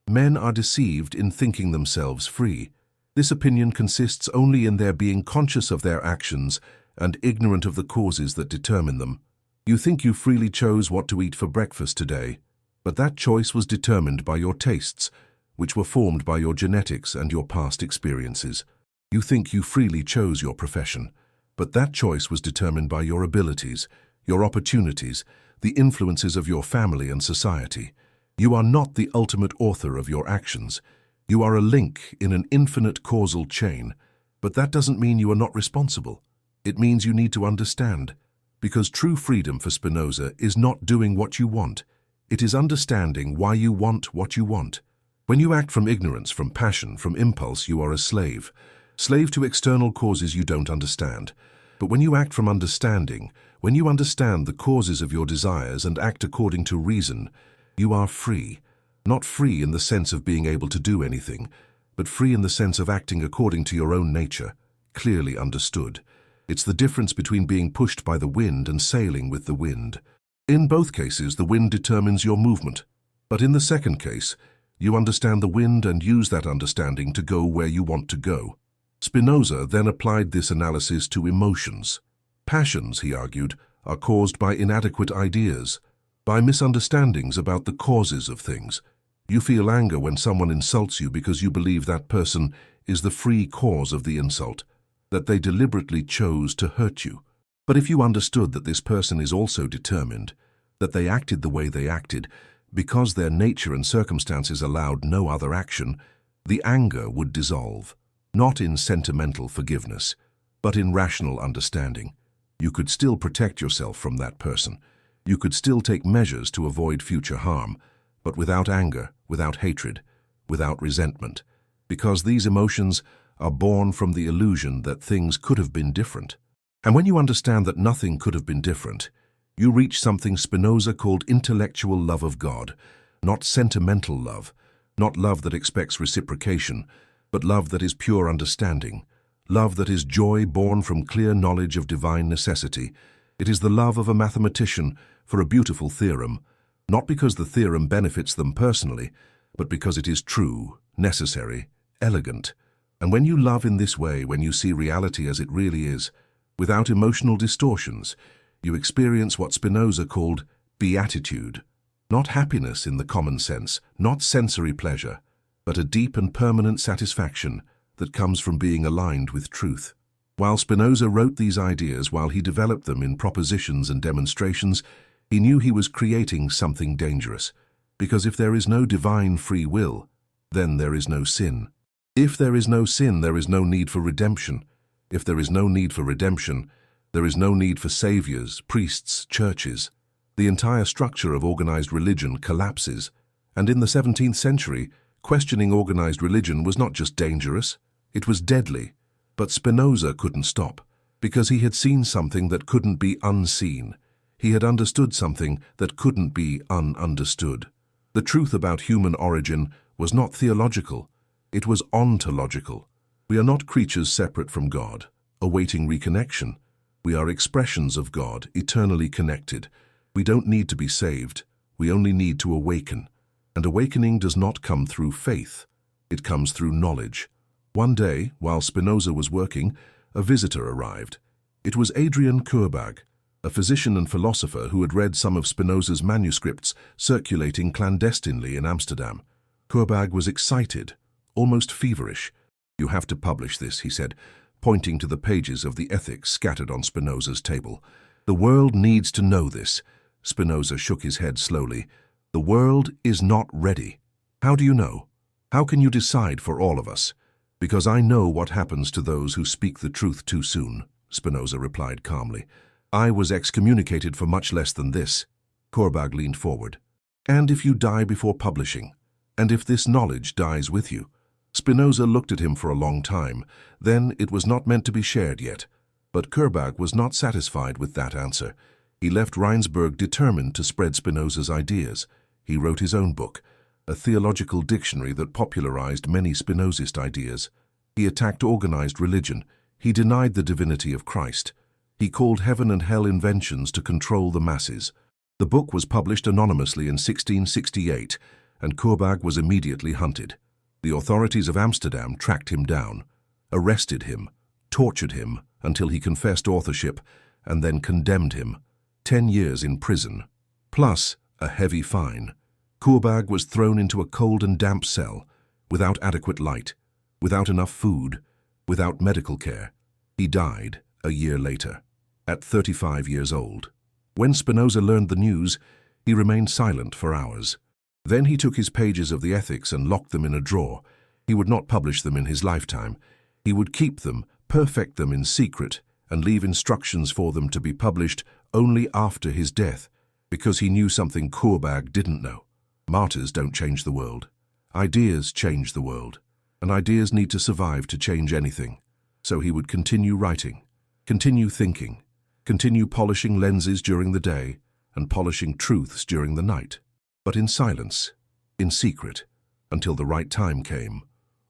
"Men are deceived in thinking themselves free. This opinion consists only in their being conscious of their actions and ignorant of the causes that determine them. You think you freely chose what to eat for breakfast today, but that choice was determined by your tastes, which were formed by your genetics and your past experiences. You think you freely chose your profession, but that choice was determined by your abilities, your opportunities, the influences of your family and society. You are not the ultimate author of your actions. You are a link in an infinite causal chain, but that doesn't mean you are not responsible. It means you need to understand, because true freedom for Spinoza is not doing what you want. It is understanding why you want what you want. When you act from ignorance, from passion, from impulse, you are a slave. Slave to external causes you don't understand. But when you act from understanding, when you understand the causes of your desires and act according to reason, you are free. Not free in the sense of being able to do anything, but free in the sense of acting according to your own nature, clearly understood. It's the difference between being pushed by the wind and sailing with the wind. In both cases, the wind determines your movement. But in the second case, you understand the wind and use that understanding to go where you want to go. Spinoza then applied this analysis to emotions. Passions, he argued, are caused by inadequate ideas, by misunderstandings about the causes of things. You feel anger when someone insults you because you believe that person is the free cause of the insult, that they deliberately chose to hurt you. But if you understood that this person is also determined, that they acted the way they acted because their nature and circumstances allowed no other action, the anger would dissolve, not in sentimental forgiveness, but in rational understanding. You could still protect yourself from that person. You could still take measures to avoid future harm, but without anger, without hatred, without resentment, because these emotions are born from the illusion that things could have been different. And when you understand that nothing could have been different, you reach something Spinoza called intellectual love of God, not sentimental love, not love that expects reciprocation, but love that is pure understanding, love that is joy born from clear knowledge of divine necessity. It is the love of a mathematician for a beautiful theorem, not because the theorem benefits them personally, but because it is true, necessary, elegant. And when you love in this way, when you see reality as it really is, without emotional distortions, you experience what Spinoza called beatitude, not happiness in the common sense, not sensory pleasure, but a deep and permanent satisfaction that comes from being aligned with truth. While Spinoza wrote these ideas, while he developed them in propositions and demonstrations, he knew he was creating something dangerous, because if there is no divine free will, then there is no sin. If there is no sin, there is no need for redemption. If there is no need for redemption, there is no need for saviors, priests, churches. The entire structure of organized religion collapses, and in the 17th century, questioning organized religion was not just dangerous, it was deadly. But Spinoza couldn't stop, because he had seen something that couldn't be unseen. He had understood something that couldn't be ununderstood. The truth about human origin was not theological, it was ontological. We are not creatures separate from God, awaiting reconnection. We are expressions of God, eternally connected. We don't need to be saved, we only need to awaken. And awakening does not come through faith, it comes through knowledge. One day, while Spinoza was working, a visitor arrived. It was Adrian Courbag, a physician and philosopher who had read some of Spinoza's manuscripts circulating clandestinely in Amsterdam. Courbag was excited, almost feverish. "You have to publish this," he said, pointing to the pages of the Ethics scattered on Spinoza's table. "The world needs to know this." Spinoza shook his head slowly. "The world is not ready." "How do you know? How can you decide for all of us?" "Because I know what happens to those who speak the truth too soon," Spinoza replied calmly. "I was excommunicated for much less than this." Courbag leaned forward. "And if you die before publishing? And if this knowledge dies with you?" Spinoza looked at him for a long time. Then it was not meant to be shared yet. But Courbag was not satisfied with that answer. He left Rheinsberg determined to spread Spinoza's ideas. He wrote his own book, a theological dictionary that popularized many Spinozist ideas. He attacked organized religion. He denied the divinity of Christ. He called heaven and hell inventions to control the masses. The book was published anonymously in 1668, and Courbag was immediately hunted. The authorities of Amsterdam tracked him down, arrested him, tortured him until he confessed authorship, and then condemned him. 10 years in prison, plus a heavy fine. Courbag was thrown into a cold and damp cell, without adequate light, without enough food, without medical care. He died a year later, at 35 years old. When Spinoza learned the news, he remained silent for hours. Then he took his pages of the Ethics and locked them in a drawer. He would not publish them in his lifetime. He would keep them, perfect them in secret, and leave instructions for them to be published only after his death, because he knew something Courbag didn't know. Martyrs don't change the world. Ideas change the world, and ideas need to survive to change anything. So he would continue writing, continue thinking, continue polishing lenses during the day and polishing truths during the night, but in silence, in secret, until the right time came,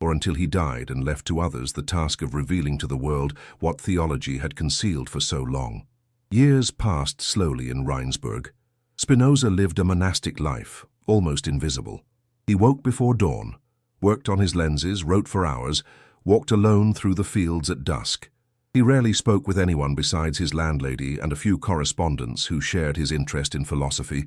or until he died and left to others the task of revealing to the world what theology had concealed for so long. Years passed slowly in Rheinsberg. Spinoza lived a monastic life, almost invisible. He woke before dawn, worked on his lenses, wrote for hours, walked alone through the fields at dusk. He rarely spoke with anyone besides his landlady and a few correspondents who shared his interest in philosophy,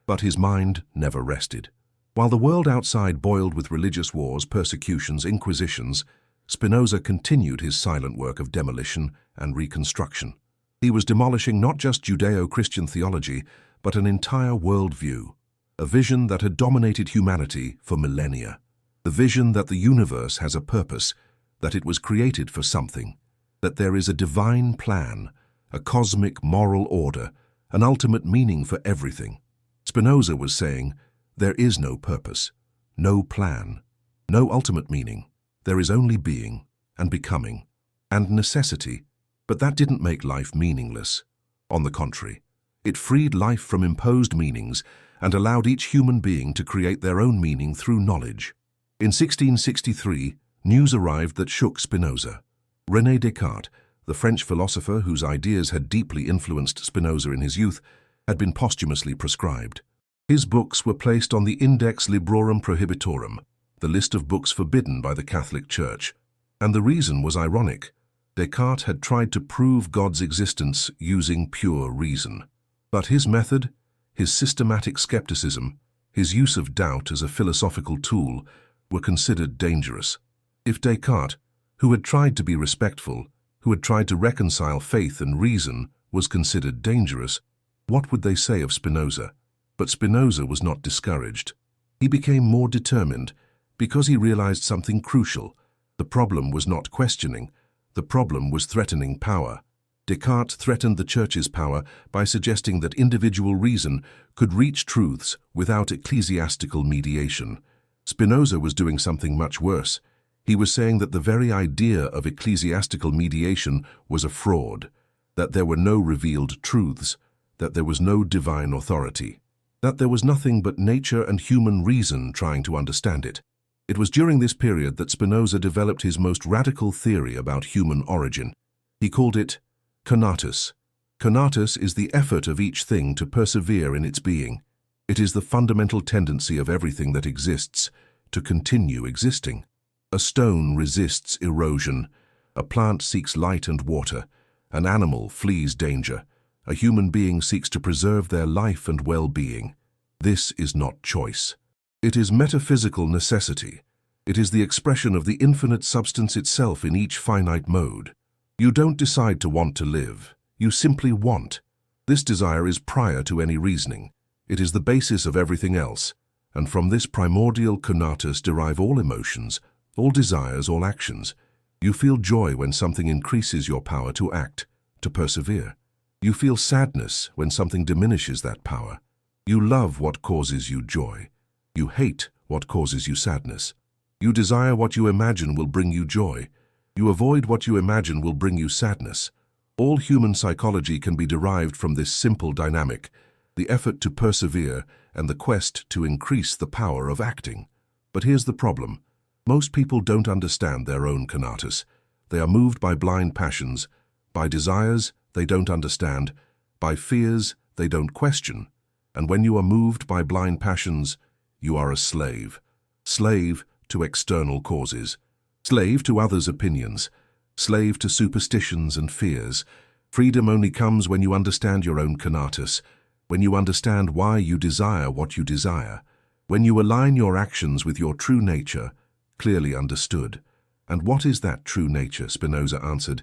but his mind never rested. While the world outside boiled with religious wars, persecutions, inquisitions, Spinoza continued his silent work of demolition and reconstruction. He was demolishing not just Judeo-Christian theology, but an entire worldview, a vision that had dominated humanity for millennia, the vision that the universe has a purpose, that it was created for something, that there is a divine plan, a cosmic moral order, an ultimate meaning for everything. Spinoza was saying, there is no purpose, no plan, no ultimate meaning. There is only being and becoming and necessity, but that didn't make life meaningless. On the contrary, it freed life from imposed meanings and allowed each human being to create their own meaning through knowledge. In 1663, news arrived that shook Spinoza. René Descartes, the French philosopher whose ideas had deeply influenced Spinoza in his youth, had been posthumously proscribed. His books were placed on the Index Librorum Prohibitorum, the list of books forbidden by the Catholic Church. And the reason was ironic. Descartes had tried to prove God's existence using pure reason. But his method, his systematic skepticism, his use of doubt as a philosophical tool, were considered dangerous. If Descartes, who had tried to be respectful, who had tried to reconcile faith and reason, was considered dangerous, what would they say of Spinoza? But Spinoza was not discouraged. He became more determined because he realized something crucial. The problem was not questioning. The problem was threatening power. Descartes threatened the Church's power by suggesting that individual reason could reach truths without ecclesiastical mediation. Spinoza was doing something much worse. He was saying that the very idea of ecclesiastical mediation was a fraud, that there were no revealed truths, that there was no divine authority, that there was nothing but nature and human reason trying to understand it. It was during this period that Spinoza developed his most radical theory about human origin. He called it conatus. Conatus is the effort of each thing to persevere in its being. It is the fundamental tendency of everything that exists to continue existing. A stone resists erosion, a plant seeks light and water, an animal flees danger, A human being seeks to preserve their life and well-being. This is not choice. It is metaphysical necessity. It is the expression of the infinite substance itself in each finite mode. You don't decide to want to live. You simply want. This desire is prior to any reasoning. It is the basis of everything else. And from this primordial conatus derive all emotions, all desires, all actions. You feel joy when something increases your power to act, to persevere. You feel sadness when something diminishes that power. You love what causes you joy. You hate what causes you sadness. You desire what you imagine will bring you joy. You avoid what you imagine will bring you sadness. All human psychology can be derived from this simple dynamic, the effort to persevere and the quest to increase the power of acting. But here's the problem. Most people don't understand their own conatus. They are moved by blind passions, by desires they don't understand, by fears they don't question. And when you are moved by blind passions, you are a slave. Slave to external causes. Slave to others' opinions. Slave to superstitions and fears. Freedom only comes when you understand your own conatus, when you understand why you desire what you desire, when you align your actions with your true nature, clearly understood. And what is that true nature? Spinoza answered,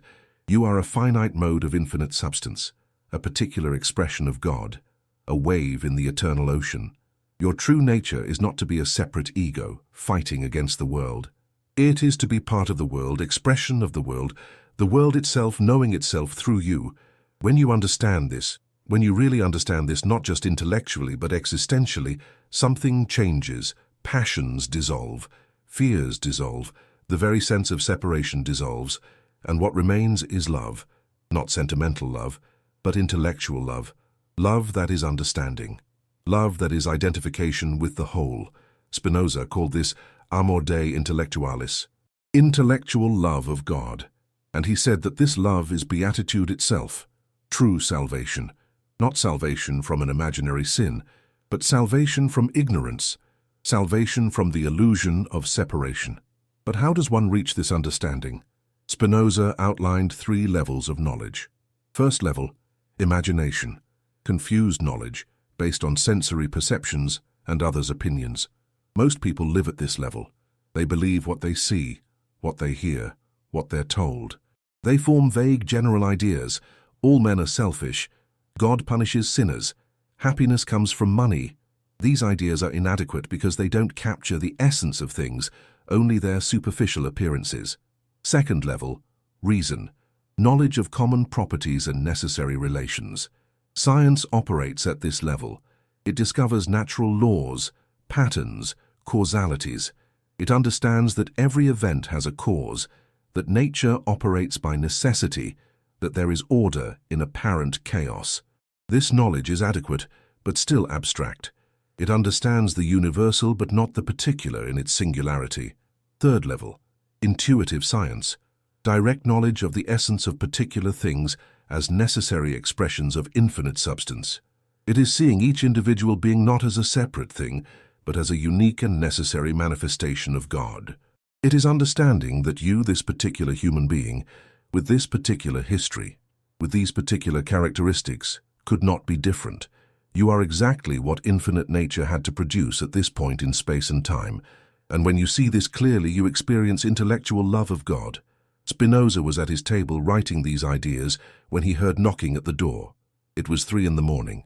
you are a finite mode of infinite substance, a particular expression of God, a wave in the eternal ocean. Your true nature is not to be a separate ego, fighting against the world. It is to be part of the world, expression of the world itself knowing itself through you. When you understand this, when you really understand this not just intellectually but existentially, something changes, passions dissolve, fears dissolve, the very sense of separation dissolves, and what remains is love, not sentimental love, but intellectual love, love that is understanding, love that is identification with the whole. Spinoza called this amor Dei intellectualis, intellectual love of God, and he said that this love is beatitude itself, true salvation, not salvation from an imaginary sin, but salvation from ignorance, salvation from the illusion of separation. But how does one reach this understanding? Spinoza outlined 3 levels of knowledge. First level, imagination, confused knowledge based on sensory perceptions and others' opinions. Most people live at this level. They believe what they see, what they hear, what they're told. They form vague general ideas. All men are selfish. God punishes sinners. Happiness comes from money. These ideas are inadequate because they don't capture the essence of things, only their superficial appearances. Second level, reason, knowledge of common properties and necessary relations. Science operates at this level. It discovers natural laws, patterns, causalities. It understands that every event has a cause, that nature operates by necessity, that there is order in apparent chaos. This knowledge is adequate, but still abstract. It understands the universal but not the particular in its singularity. Third level, intuitive science, direct knowledge of the essence of particular things as necessary expressions of infinite substance. It is seeing each individual being not as a separate thing, but as a unique and necessary manifestation of God. It is understanding that you, this particular human being, with this particular history, with these particular characteristics, could not be different. You are exactly what infinite nature had to produce at this point in space and time, and when you see this clearly, you experience intellectual love of God. Spinoza was at his table writing these ideas when he heard knocking at the door. It was 3 a.m.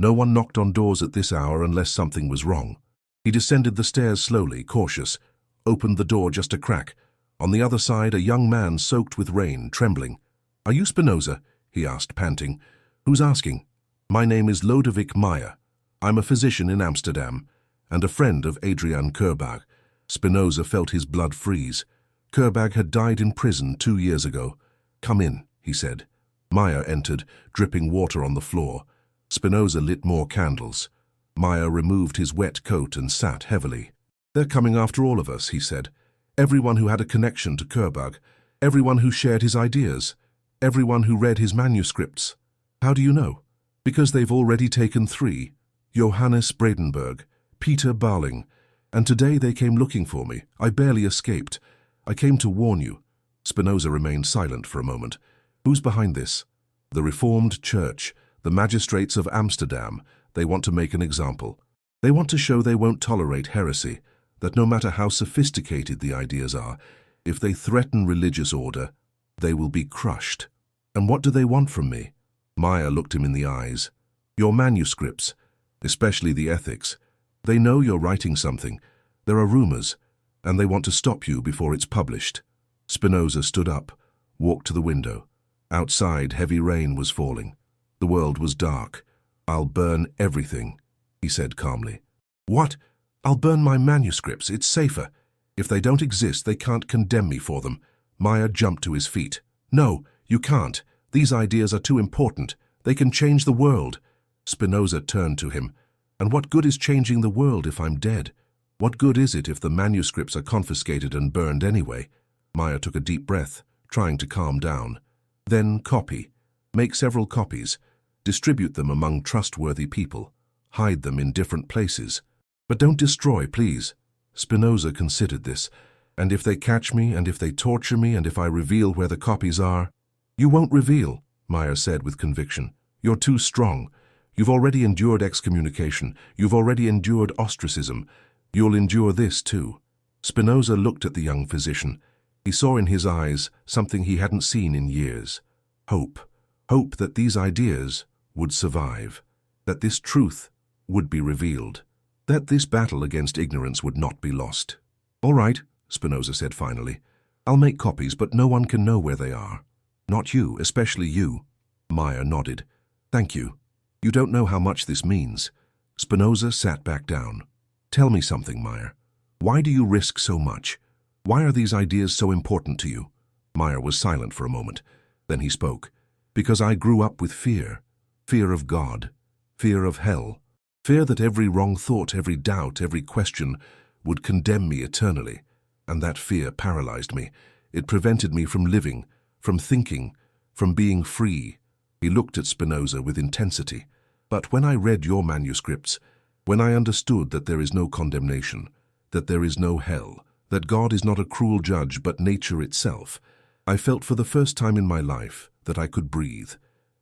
No one knocked on doors at this hour unless something was wrong. He descended the stairs slowly, cautious, opened the door just a crack. On the other side, a young man soaked with rain, trembling. "Are you Spinoza?" he asked, panting. "Who's asking?" "My name is Lodewijk Meyer. I'm a physician in Amsterdam, and a friend of Adrian Kerbag." Spinoza felt his blood freeze. Kerbag had died in prison 2 years ago. "Come in," he said. Meyer entered, dripping water on the floor. Spinoza lit more candles. Meyer removed his wet coat and sat heavily. "They're coming after all of us," he said. "Everyone who had a connection to Kerbag, everyone who shared his ideas, everyone who read his manuscripts." "How do you know?" "Because they've already taken 3. Johannes Bredenberg, Peter Barling, and today they came looking for me. I barely escaped. I came to warn you." Spinoza remained silent for a moment. "Who's behind this?" "The Reformed Church, The magistrates of Amsterdam, they want to make an example. They want to show they won't tolerate heresy, that no matter how sophisticated the ideas are, if they threaten religious order, they will be crushed. And what do they want from me? Maya looked him in the eyes. Your manuscripts, especially the ethics. They know you're writing something. There are rumors, and they want to stop you before it's published. Spinoza stood up, walked to the window. Outside, heavy rain was falling. The world was dark. I'll burn everything, he said calmly. What? I'll burn my manuscripts. It's safer. If they don't exist, they can't condemn me for them. Maya jumped to his feet. No, you can't. These ideas are too important. They can change the world. Spinoza turned to him. And what good is changing the world if I'm dead? What good is it if the manuscripts are confiscated and burned anyway? Maya took a deep breath, trying to calm down. Then copy. Make several copies. Distribute them among trustworthy people. Hide them in different places. But don't destroy, please. Spinoza considered this. And if they catch me, and if they torture me, and if I reveal where the copies are? You won't reveal, Maya said with conviction. You're too strong. You've already endured excommunication. You've already endured ostracism. You'll endure this too. Spinoza looked at the young physician. He saw in his eyes something he hadn't seen in years. Hope. Hope that these ideas would survive. That this truth would be revealed. That this battle against ignorance would not be lost. All right, Spinoza said finally. I'll make copies, but no one can know where they are. Not you, especially you. Maya nodded. Thank you. You don't know how much this means. Spinoza sat back down. Tell me something, Maya. Why do you risk so much? Why are these ideas so important to you? Maya was silent for a moment. Then he spoke. Because I grew up with fear. Fear of God. Fear of hell. Fear that every wrong thought, every doubt, every question would condemn me eternally. And that fear paralyzed me. It prevented me from living, from thinking, from being free. He looked at Spinoza with intensity. But when I read your manuscripts, when I understood that there is no condemnation, that there is no hell, that God is not a cruel judge but nature itself, I felt for the first time in my life that I could breathe,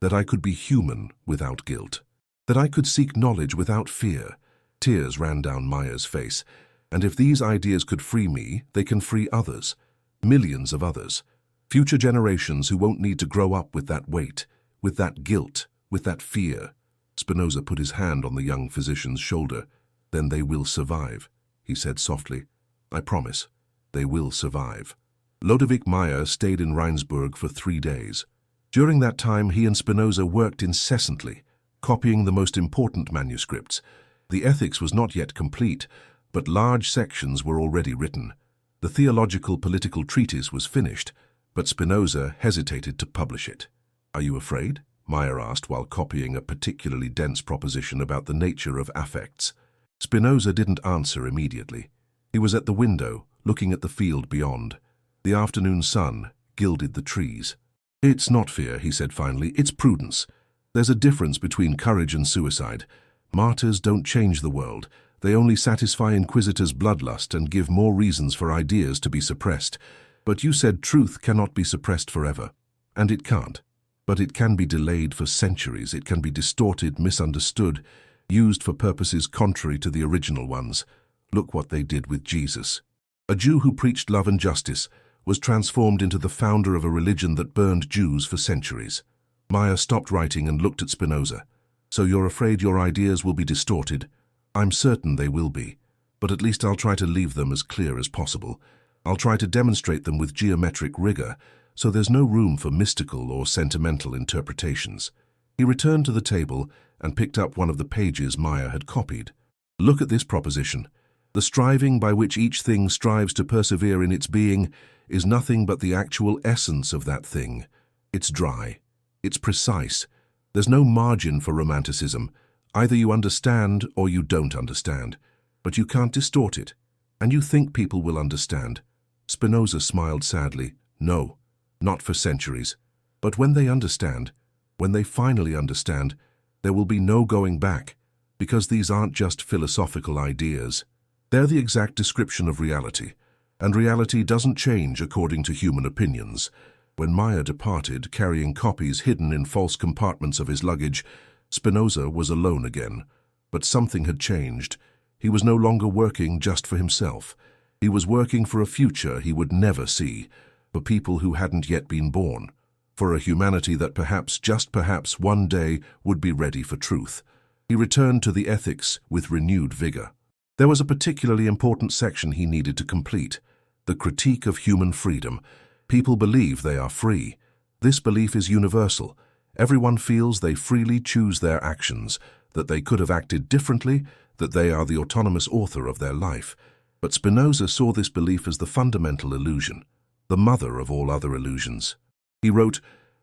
that I could be human without guilt, that I could seek knowledge without fear. Tears ran down Maya's face. And if these ideas could free me, they can free others, millions of others, future generations who won't need to grow up with that weight, with that guilt, with that fear. Spinoza put his hand on the young physician's shoulder. Then they will survive, he said softly. I promise, they will survive. Lodewijk Maya stayed in Rijnsburg for 3 days. During that time, he and Spinoza worked incessantly, copying the most important manuscripts. The ethics was not yet complete, but large sections were already written. The theological political treatise was finished, but Spinoza hesitated to publish it. Are you afraid? Maya asked while copying a particularly dense proposition about the nature of affects. Spinoza didn't answer immediately. He was at the window, looking at the field beyond. The afternoon sun gilded the trees. It's not fear, he said finally, it's prudence. There's a difference between courage and suicide. Martyrs don't change the world. They only satisfy inquisitors' bloodlust and give more reasons for ideas to be suppressed. But you said truth cannot be suppressed forever. And it can't. But it can be delayed for centuries. It can be distorted, misunderstood, used for purposes contrary to the original ones. Look what they did with Jesus. A Jew who preached love and justice was transformed into the founder of a religion that burned Jews for centuries. Maya stopped writing and looked at Spinoza. So you're afraid your ideas will be distorted? I'm certain they will be, but at least I'll try to leave them as clear as possible. I'll try to demonstrate them with geometric rigor, so there's no room for mystical or sentimental interpretations. He returned to the table and picked up one of the pages Maya had copied. Look at this proposition. The striving by which each thing strives to persevere in its being is nothing but the actual essence of that thing. It's dry. It's precise. There's no margin for romanticism. Either you understand or you don't understand, but you can't distort it, and you think people will understand. Spinoza smiled sadly. No, not for centuries. But when they understand, when they finally understand, there will be no going back, because these aren't just philosophical ideas. They're the exact description of reality, and reality doesn't change according to human opinions. When Maya departed, carrying copies hidden in false compartments of his luggage, Spinoza was alone again, but something had changed. He was no longer working just for himself. He was working for a future he would never see, for people who hadn't yet been born, for a humanity that perhaps, just perhaps, one day would be ready for truth. He returned to the ethics with renewed vigor. There was a particularly important section he needed to complete: the critique of human freedom. People believe they are free. This belief is universal. Everyone feels they freely choose their actions, that they could have acted differently, that they are the autonomous author of their life. But Spinoza saw this belief as the fundamental illusion, the mother of all other illusions. He wrote,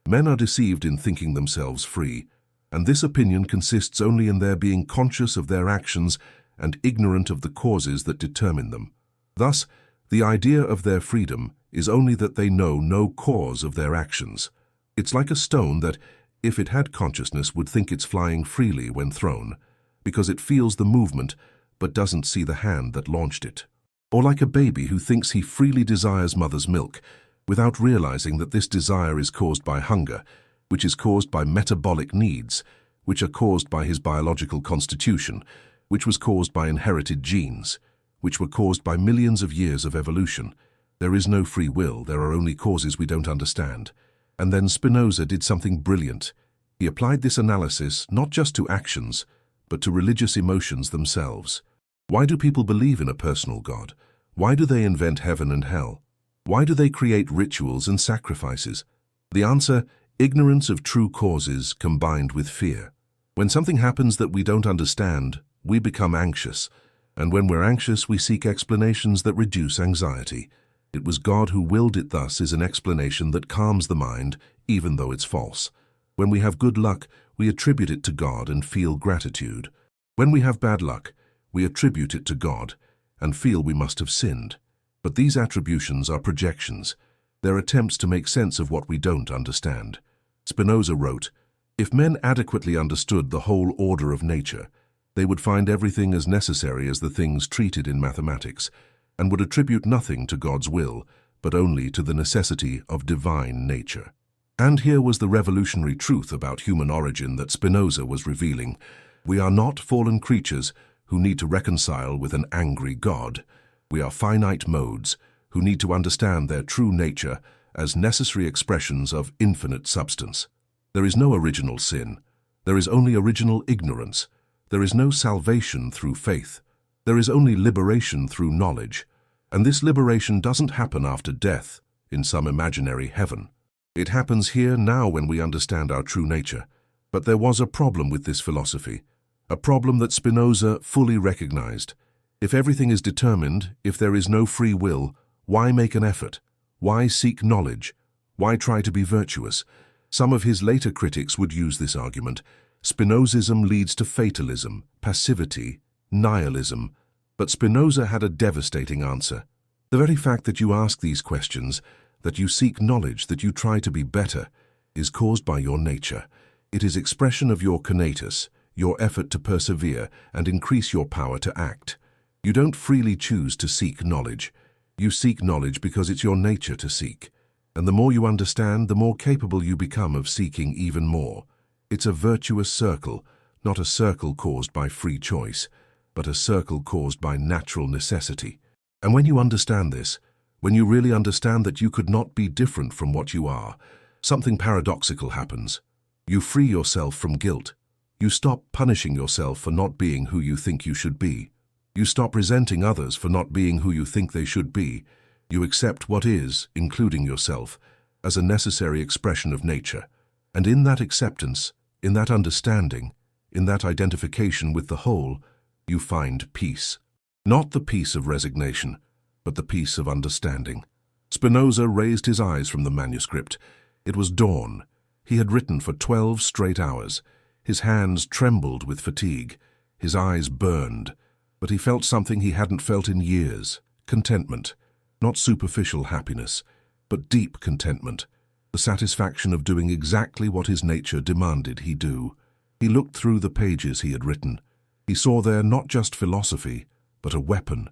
"Men are deceived in thinking themselves free, and this opinion consists only in their being conscious of their actions and ignorant of the causes that determine them. Thus, the idea of their freedom is only that they know no cause of their actions. It's like a stone that, if it had consciousness, would think it's flying freely when thrown, because it feels the movement but doesn't see the hand that launched it. Or like a baby who thinks he freely desires mother's milk, without realizing that this desire is caused by hunger, which is caused by metabolic needs, which are caused by his biological constitution, which was caused by inherited genes, which were caused by millions of years of evolution. There is no free will, there are only causes we don't understand." And then Spinoza did something brilliant. He applied this analysis not just to actions, but to religious emotions themselves. Why do people believe in a personal God? Why do they invent heaven and hell? Why do they create rituals and sacrifices? The answer: ignorance of true causes combined with fear. When something happens that we don't understand, we become anxious. And when we're anxious, we seek explanations that reduce anxiety. It was God who willed it thus is an explanation that calms the mind, even though it's false. When we have good luck, we attribute it to God and feel gratitude. When we have bad luck, we attribute it to God and feel we must have sinned. But these attributions are projections. They're attempts to make sense of what we don't understand. Spinoza wrote, "If men adequately understood the whole order of nature, they would find everything as necessary as the things treated in mathematics, and would attribute nothing to God's will, but only to the necessity of divine nature." And here was the revolutionary truth about human origin that Spinoza was revealing. We are not fallen creatures who need to reconcile with an angry God. We are finite modes who need to understand their true nature as necessary expressions of infinite substance. There is no original sin. There is only original ignorance. There is no salvation through faith. There is only liberation through knowledge. And this liberation doesn't happen after death, in some imaginary heaven. It happens here now when we understand our true nature. But there was a problem with this philosophy, a problem that Spinoza fully recognized. If everything is determined, if there is no free will, why make an effort? Why seek knowledge? Why try to be virtuous? Some of his later critics would use this argument. Spinozism leads to fatalism, passivity, nihilism. But Spinoza had a devastating answer. The very fact that you ask these questions, that you seek knowledge, that you try to be better, is caused by your nature. It is expression of your conatus, your effort to persevere and increase your power to act. You don't freely choose to seek knowledge. You seek knowledge because it's your nature to seek. And the more you understand, the more capable you become of seeking even more. It's a virtuous circle, not a circle caused by free choice, but a circle caused by natural necessity. And when you understand this, when you really understand that you could not be different from what you are, something paradoxical happens. You free yourself from guilt. You stop punishing yourself for not being who you think you should be. You stop resenting others for not being who you think they should be. You accept what is, including yourself, as a necessary expression of nature. And in that acceptance, in that understanding, in that identification with the whole, you find peace. Not the peace of resignation, but the peace of understanding. Spinoza raised his eyes from the manuscript. It was dawn. He had written for 12 straight hours. His hands trembled with fatigue. His eyes burned. But he felt something he hadn't felt in years. Contentment. Not superficial happiness, but deep contentment. The satisfaction of doing exactly what his nature demanded he do. He looked through the pages he had written. He saw there not just philosophy, but a weapon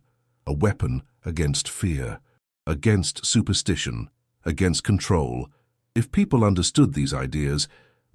against fear, against superstition, against control. If people understood these ideas,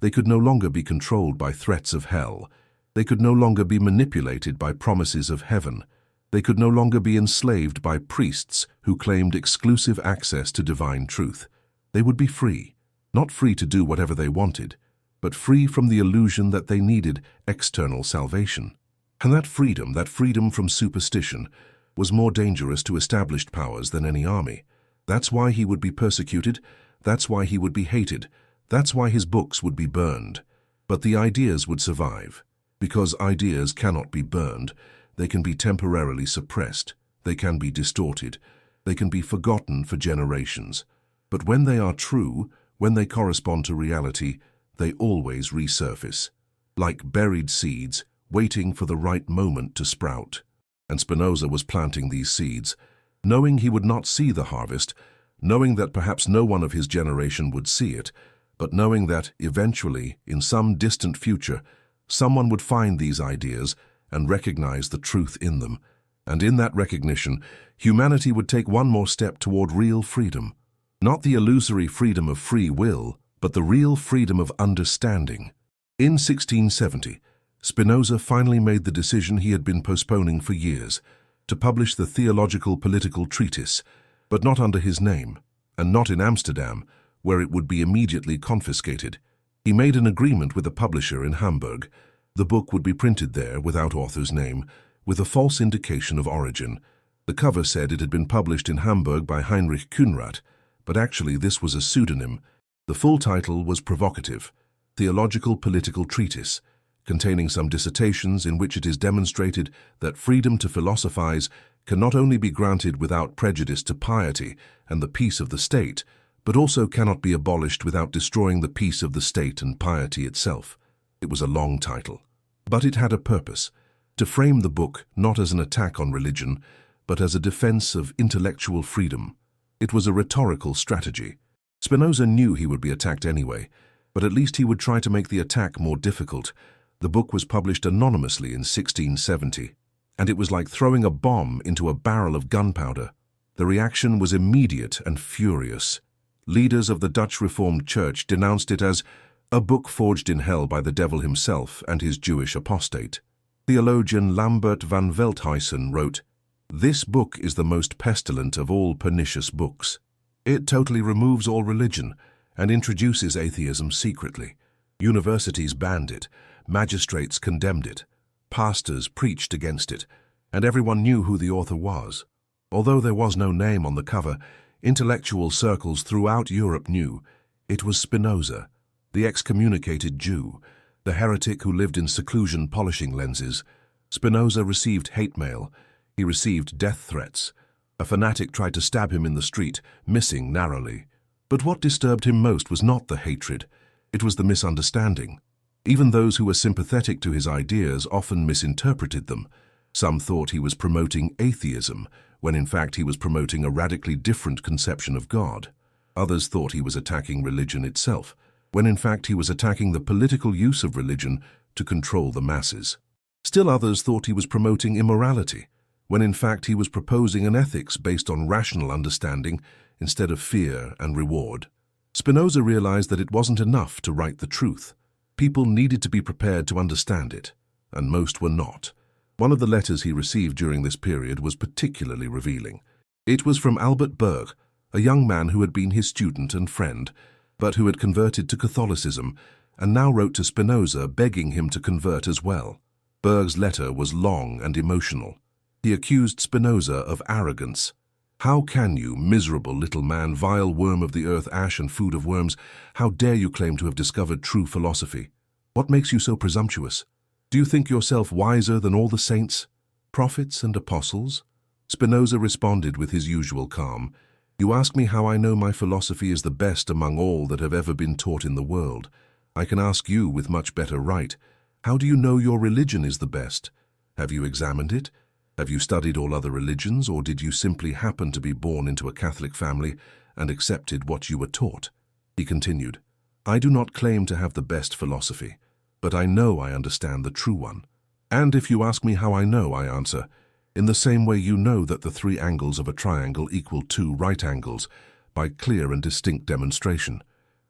They could no longer be controlled by threats of hell. They could no longer be manipulated by promises of heaven. They could no longer be enslaved by priests who claimed exclusive access to divine truth. They would be free, not free to do whatever they wanted, but free from the illusion that they needed external salvation. And that freedom from superstition, was more dangerous to established powers than any army. That's why he would be persecuted, that's why he would be hated, that's why his books would be burned. But the ideas would survive. Because ideas cannot be burned, they can be temporarily suppressed, they can be distorted, they can be forgotten for generations. But when they are true, when they correspond to reality, they always resurface, like buried seeds, waiting for the right moment to sprout. And Spinoza was planting these seeds, knowing he would not see the harvest, knowing that perhaps no one of his generation would see it, but knowing that, eventually, in some distant future, someone would find these ideas and recognize the truth in them. And in that recognition, humanity would take one more step toward real freedom. Not the illusory freedom of free will, but the real freedom of understanding. In 1670, Spinoza finally made the decision he had been postponing for years, to publish the theological political treatise, but not under his name, and not in Amsterdam, where it would be immediately confiscated. He made an agreement with a publisher in Hamburg. The book would be printed there without author's name, with a false indication of origin. The cover said it had been published in Hamburg by Heinrich Kühnrath, but actually this was a pseudonym. The full title was provocative, Theological Political Treatise, containing some dissertations in which it is demonstrated that freedom to philosophize can not only be granted without prejudice to piety and the peace of the state, but also cannot be abolished without destroying the peace of the state and piety itself. It was a long title, but it had a purpose, to frame the book not as an attack on religion, but as a defense of intellectual freedom. It was a rhetorical strategy. Spinoza knew he would be attacked anyway, but at least he would try to make the attack more difficult. The book was published anonymously in 1670, and it was like throwing a bomb into a barrel of gunpowder. The reaction was immediate and furious. Leaders of the Dutch Reformed Church denounced it as a book forged in hell by the devil himself and his Jewish apostate. Theologian Lambert van Veldhuizen wrote, "This book is the most pestilent of all pernicious books. It totally removes all religion and introduces atheism secretly. Universities banned it, magistrates condemned it, pastors preached against it, and everyone knew who the author was. Although there was no name on the cover, intellectual circles throughout Europe knew it was Spinoza, the excommunicated Jew, the heretic who lived in seclusion polishing lenses. Spinoza received hate mail. He received death threats. A fanatic tried to stab him in the street, missing narrowly. But what disturbed him most was not the hatred. It was the misunderstanding. Even those who were sympathetic to his ideas often misinterpreted them. Some thought he was promoting atheism, when in fact he was promoting a radically different conception of God. Others thought he was attacking religion itself, when in fact he was attacking the political use of religion to control the masses. Still others thought he was promoting immorality, when in fact he was proposing an ethics based on rational understanding instead of fear and reward. Spinoza realized that it wasn't enough to write the truth. People needed to be prepared to understand it, and most were not. One of the letters he received during this period was particularly revealing. It was from Albert Berg, a young man who had been his student and friend, but who had converted to Catholicism and now wrote to Spinoza begging him to convert as well. Berg's letter was long and emotional. He accused Spinoza of arrogance. "How can you, miserable little man, vile worm of the earth, ash and food of worms, how dare you claim to have discovered true philosophy? What makes you so presumptuous? Do you think yourself wiser than all the saints, prophets and apostles?" Spinoza responded with his usual calm. "You ask me how I know my philosophy is the best among all that have ever been taught in the world. I can ask you with much better right, how do you know your religion is the best? Have you examined it? Have you studied all other religions, or did you simply happen to be born into a Catholic family and accepted what you were taught?" He continued, "I do not claim to have the best philosophy, but I know I understand the true one. And if you ask me how I know, I answer, in the same way you know that the 3 angles of a triangle equal 2 right angles, by clear and distinct demonstration.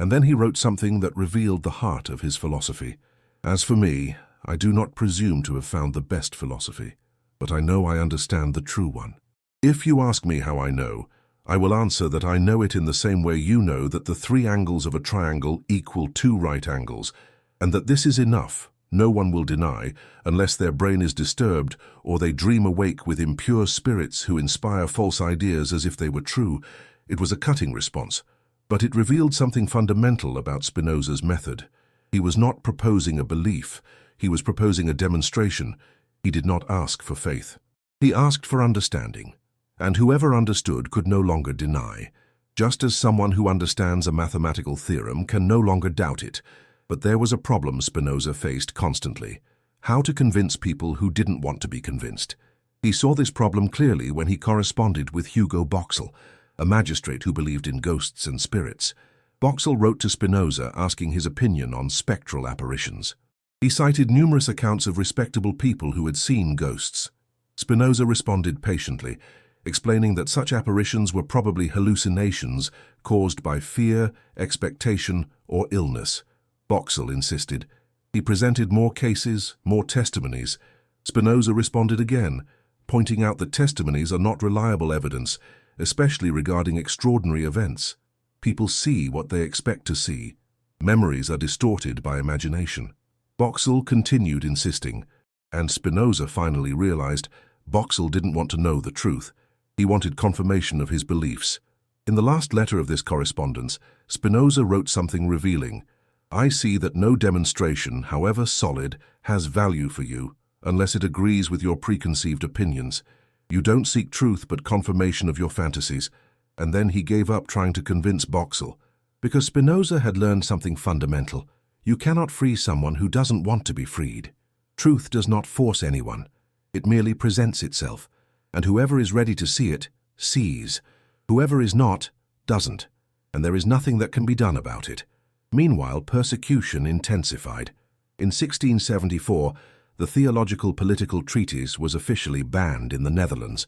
And then he wrote something that revealed the heart of his philosophy. As for me, I do not presume to have found the best philosophy, but I know I understand the true one. If you ask me how I know, I will answer that I know it in the same way you know that the 3 angles of a triangle equal 2 right angles, and that this is enough, no one will deny, unless their brain is disturbed or they dream awake with impure spirits who inspire false ideas as if they were true. It was a cutting response, but it revealed something fundamental about Spinoza's method. He was not proposing a belief, he was proposing a demonstration. He did not ask for faith. He asked for understanding, and whoever understood could no longer deny, just as someone who understands a mathematical theorem can no longer doubt it. But there was a problem Spinoza faced constantly: how to convince people who didn't want to be convinced. He saw this problem clearly when he corresponded with Hugo Boxall, a magistrate who believed in ghosts and spirits. Boxall wrote to Spinoza asking his opinion on spectral apparitions. He cited numerous accounts of respectable people who had seen ghosts. Spinoza responded patiently, explaining that such apparitions were probably hallucinations caused by fear, expectation, or illness. Boxall insisted. He presented more cases, more testimonies. Spinoza responded again, pointing out that testimonies are not reliable evidence, especially regarding extraordinary events. People see what they expect to see. Memories are distorted by imagination. Boxall continued insisting, and Spinoza finally realized Boxall didn't want to know the truth. He wanted confirmation of his beliefs. In the last letter of this correspondence, Spinoza wrote something revealing. I see that no demonstration, however solid, has value for you, unless it agrees with your preconceived opinions. You don't seek truth but confirmation of your fantasies. And then he gave up trying to convince Boxall, because Spinoza had learned something fundamental. You cannot free someone who doesn't want to be freed. Truth does not force anyone. It merely presents itself, and whoever is ready to see it, sees. Whoever is not, doesn't, and there is nothing that can be done about it. Meanwhile, persecution intensified. In 1674, the Theological Political Treatise was officially banned in the Netherlands.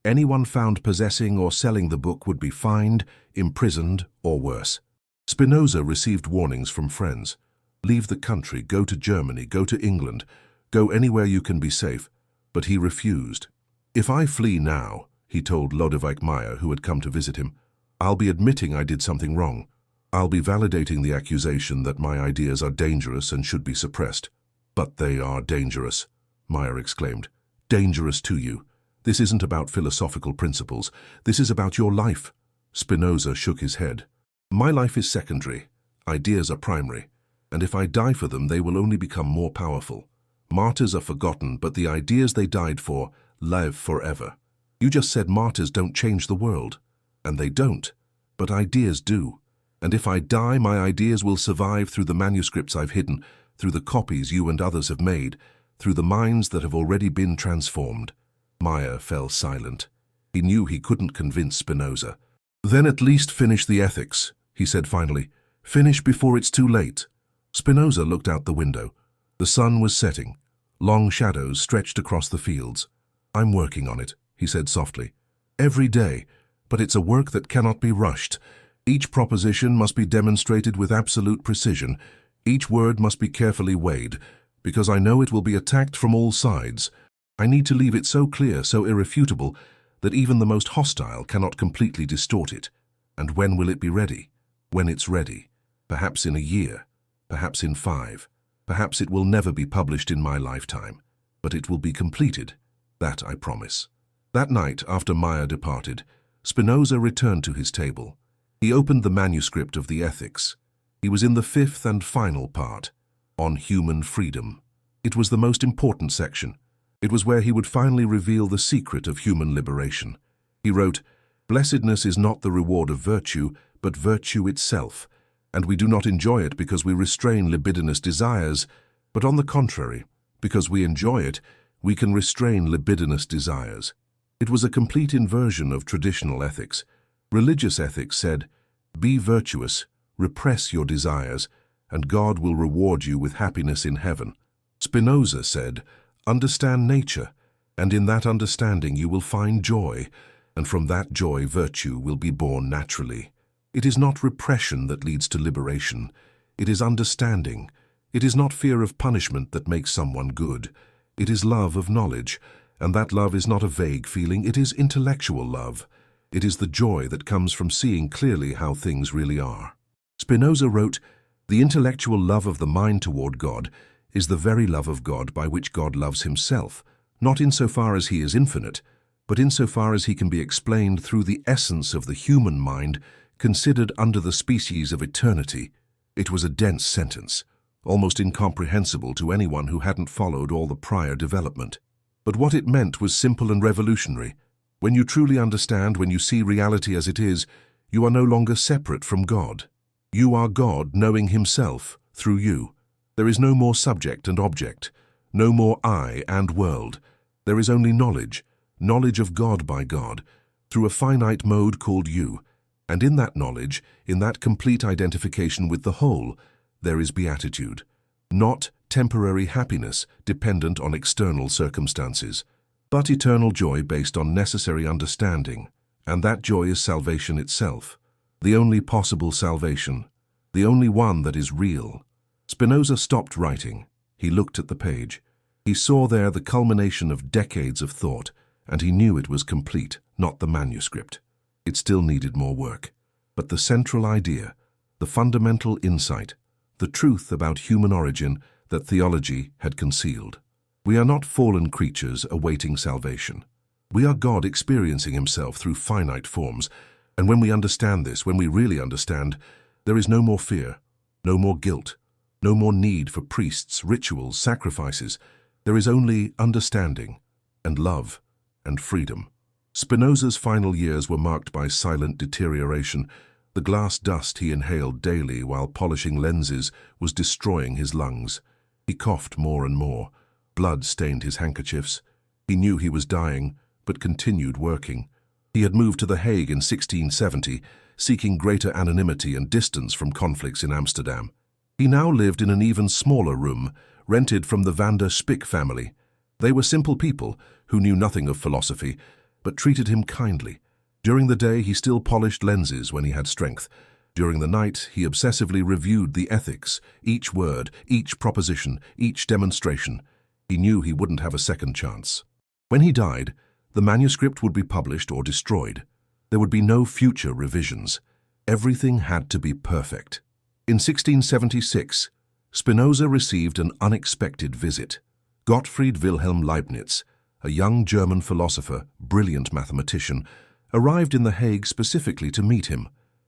Anyone found possessing or selling the book would be fined, imprisoned, or worse. Spinoza received warnings from friends. Leave the country, go to Germany, go to England, go anywhere you can be safe. But he refused. If I flee now, he told Lodewijk Meyer, who had come to visit him, I'll be admitting I did something wrong. I'll be validating the accusation that my ideas are dangerous and should be suppressed. But they are dangerous, Meyer exclaimed. Dangerous to you. This isn't about philosophical principles. This is about your life. Spinoza shook his head. My life is secondary. Ideas are primary. And if I die for them, they will only become more powerful. Martyrs are forgotten, but the ideas they died for live forever. You just said martyrs don't change the world. And they don't. But ideas do. And if I die, my ideas will survive through the manuscripts I've hidden, through the copies you and others have made, through the minds that have already been transformed. Meyer fell silent. He knew he couldn't convince Spinoza. Then at least finish the ethics, he said finally. Finish before it's too late. Spinoza looked out the window. The sun was setting. Long shadows stretched across the fields. I'm working on it, he said softly. Every day, but it's a work that cannot be rushed. Each proposition must be demonstrated with absolute precision. Each word must be carefully weighed, because I know it will be attacked from all sides. I need to leave it so clear, so irrefutable, that even the most hostile cannot completely distort it. And when will it be ready? When it's ready. Perhaps in a year. Perhaps in 5. Perhaps it will never be published in my lifetime. But it will be completed. That I promise. That night, after Meyer departed, Spinoza returned to his table. He opened the manuscript of the Ethics. He was in the 5th and final part, on human freedom. It was the most important section. It was where he would finally reveal the secret of human liberation. He wrote, "Blessedness is not the reward of virtue, but virtue itself, and we do not enjoy it because we restrain libidinous desires, but on the contrary, because we enjoy it, we can restrain libidinous desires." It was a complete inversion of traditional ethics. Religious ethics said, "Be virtuous, repress your desires, and God will reward you with happiness in heaven." Spinoza said, "Understand nature, and in that understanding you will find joy, and from that joy virtue will be born naturally." It is not repression that leads to liberation. It is understanding. It is not fear of punishment that makes someone good. It is love of knowledge, and that love is not a vague feeling, it is intellectual love. It is the joy that comes from seeing clearly how things really are. Spinoza wrote, "The intellectual love of the mind toward God is the very love of God by which God loves himself, not insofar as he is infinite, but insofar as he can be explained through the essence of the human mind considered under the species of eternity." It was a dense sentence, almost incomprehensible to anyone who hadn't followed all the prior development. But what it meant was simple and revolutionary. When you truly understand, when you see reality as it is, you are no longer separate from God. You are God knowing himself through you. There is no more subject and object, no more I and world. There is only knowledge, knowledge of God by God, through a finite mode called you. And in that knowledge, in that complete identification with the whole, there is beatitude, not temporary happiness dependent on external circumstances, but eternal joy based on necessary understanding, and that joy is salvation itself, the only possible salvation, the only one that is real. Spinoza stopped writing. He looked at the page. He saw there the culmination of decades of thought, and he knew it was complete, not the manuscript. It still needed more work. But the central idea, the fundamental insight, the truth about human origin that theology had concealed. We are not fallen creatures awaiting salvation. We are God experiencing himself through finite forms, and when we understand this, when we really understand, there is no more fear, no more guilt, no more need for priests, rituals, sacrifices. There is only understanding and love and freedom. Spinoza's final years were marked by silent deterioration. The glass dust he inhaled daily while polishing lenses was destroying his lungs. He coughed more and more. Blood stained his handkerchiefs. He knew he was dying, but continued working. He had moved to The Hague in 1670, seeking greater anonymity and distance from conflicts in Amsterdam. He now lived in an even smaller room, rented from the Van der Spik family. They were simple people who knew nothing of philosophy, but treated him kindly. During the day, he still polished lenses when he had strength. During the night, he obsessively reviewed the ethics, each word, each proposition, each demonstration. He knew he wouldn't have a second chance. When he died, the manuscript would be published or destroyed. There would be no future revisions. Everything had to be perfect. In 1676, Spinoza received an unexpected visit. Gottfried Wilhelm Leibniz, a young German philosopher, brilliant mathematician, arrived in The Hague specifically to meet him.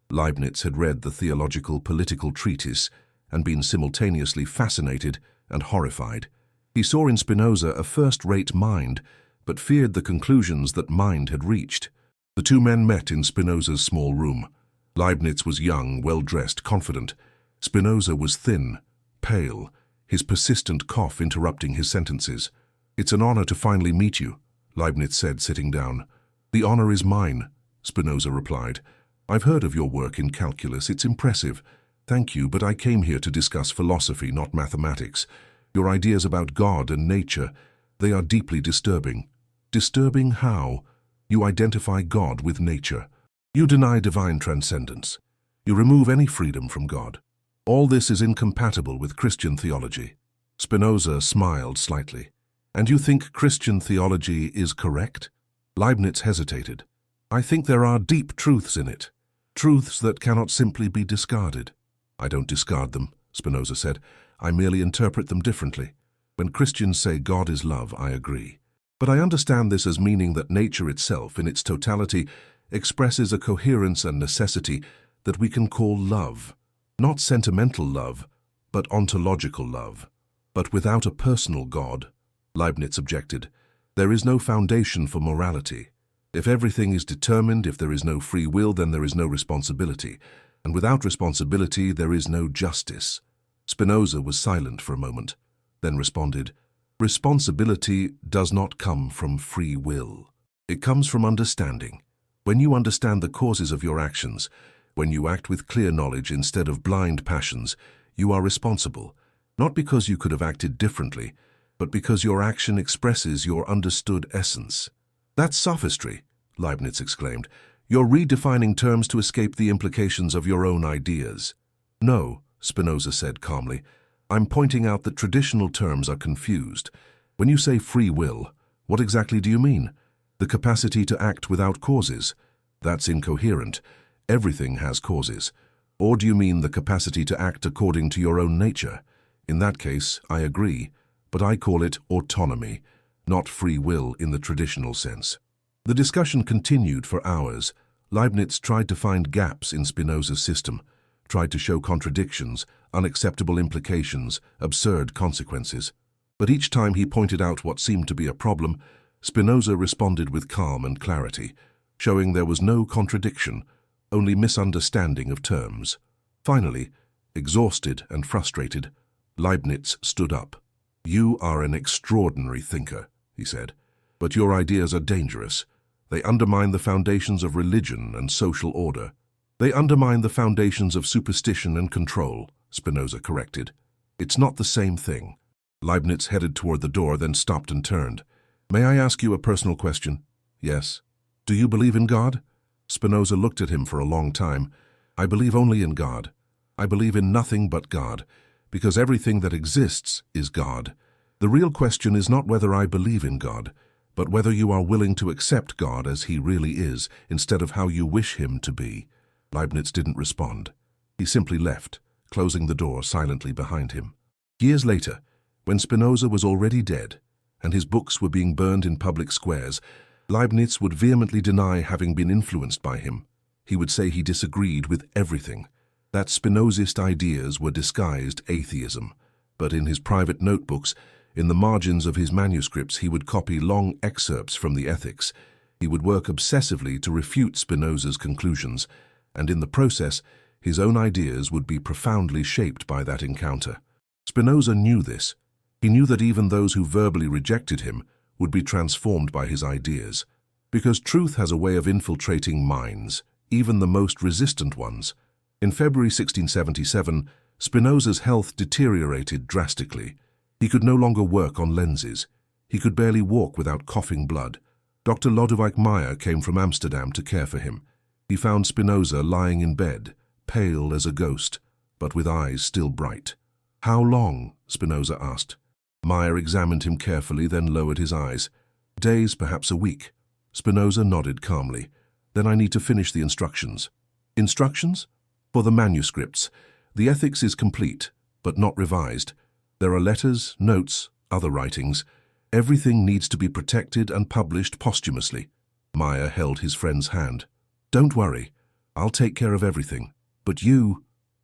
Leibniz had read the theological political treatise and been simultaneously fascinated and horrified. He saw in Spinoza a first-rate mind, but feared the conclusions that mind had reached. The two men met in Spinoza's small room. Leibniz was young, well-dressed, confident. Spinoza was thin, pale, his persistent cough interrupting his sentences. "It's an honor to finally meet you," Leibniz said, sitting down. "The honor is mine," Spinoza replied. "I've heard of your work in calculus. It's impressive. Thank you, but I came here to discuss philosophy, not mathematics. Your ideas about God and nature, they are deeply disturbing." "Disturbing how?" "You identify God with nature. You deny divine transcendence. You remove any freedom from God. All this is incompatible with Christian theology." Spinoza smiled slightly. "And you think Christian theology is correct?" Leibniz hesitated. "I think there are deep truths in it, truths that cannot simply be discarded." "I don't discard them," Spinoza said. "I merely interpret them differently. When Christians say God is love, I agree. But I understand this as meaning that nature itself, in its totality, expresses a coherence and necessity that we can call love. Not sentimental love, but ontological love. But without a personal God," Leibniz objected, "there is no foundation for morality. If everything is determined, if there is no free will, then there is no responsibility. And without responsibility, there is no justice." Spinoza was silent for a moment, then responded, "Responsibility does not come from free will. It comes from understanding. When you understand the causes of your actions, when you act with clear knowledge instead of blind passions, you are responsible, not because you could have acted differently, but because your action expresses your understood essence." "That's sophistry," Leibniz exclaimed. You're redefining terms to escape the implications of your own ideas. No, Spinoza said calmly. I'm pointing out that traditional terms are confused. When you say free will, what exactly do you mean? The capacity to act without causes? That's incoherent. Everything has causes. Or do you mean the capacity to act according to your own nature? In that case, I agree, but I call it autonomy, not free will in the traditional sense. The discussion continued for hours. Leibniz tried to find gaps in Spinoza's system, tried to show contradictions, unacceptable implications, absurd consequences. But each time he pointed out what seemed to be a problem, Spinoza responded with calm and clarity, showing there was no contradiction, only misunderstanding of terms. Finally, exhausted and frustrated, Leibniz stood up. "You are an extraordinary thinker," he said, "but your ideas are dangerous. They undermine the foundations of religion and social order. They undermine the foundations of superstition and control," Spinoza corrected. "It's not the same thing." Leibniz headed toward the door, then stopped and turned. "May I ask you a personal question?" "Yes." "Do you believe in God?" Spinoza looked at him for a long time. "I believe only in God. I believe in nothing but God, because everything that exists is God. The real question is not whether I believe in God, but whether you are willing to accept God as he really is, instead of how you wish him to be." Leibniz didn't respond. He simply left, closing the door silently behind him. Years later, when Spinoza was already dead, and his books were being burned in public squares, Leibniz would vehemently deny having been influenced by him. He would say he disagreed with everything, that Spinozist ideas were disguised atheism. But in his private notebooks, in the margins of his manuscripts, he would copy long excerpts from the Ethics. He would work obsessively to refute Spinoza's conclusions, and in the process, his own ideas would be profoundly shaped by that encounter. Spinoza knew this. He knew that even those who verbally rejected him would be transformed by his ideas, because truth has a way of infiltrating minds, even the most resistant ones. In February 1677, Spinoza's health deteriorated drastically. He could no longer work on lenses. He could barely walk without coughing blood. Dr. Lodewijk Meyer came from Amsterdam to care for him. He found Spinoza lying in bed, pale as a ghost, but with eyes still bright. "How long?" Spinoza asked. Meyer examined him carefully, then lowered his eyes. "Days, perhaps a week." Spinoza nodded calmly. "Then I need to finish the instructions." "Instructions?" "For the manuscripts. The Ethics is complete, but not revised. There are letters, notes, other writings. Everything needs to be protected and published posthumously." Meyer held his friend's hand. "Don't worry. I'll take care of everything. But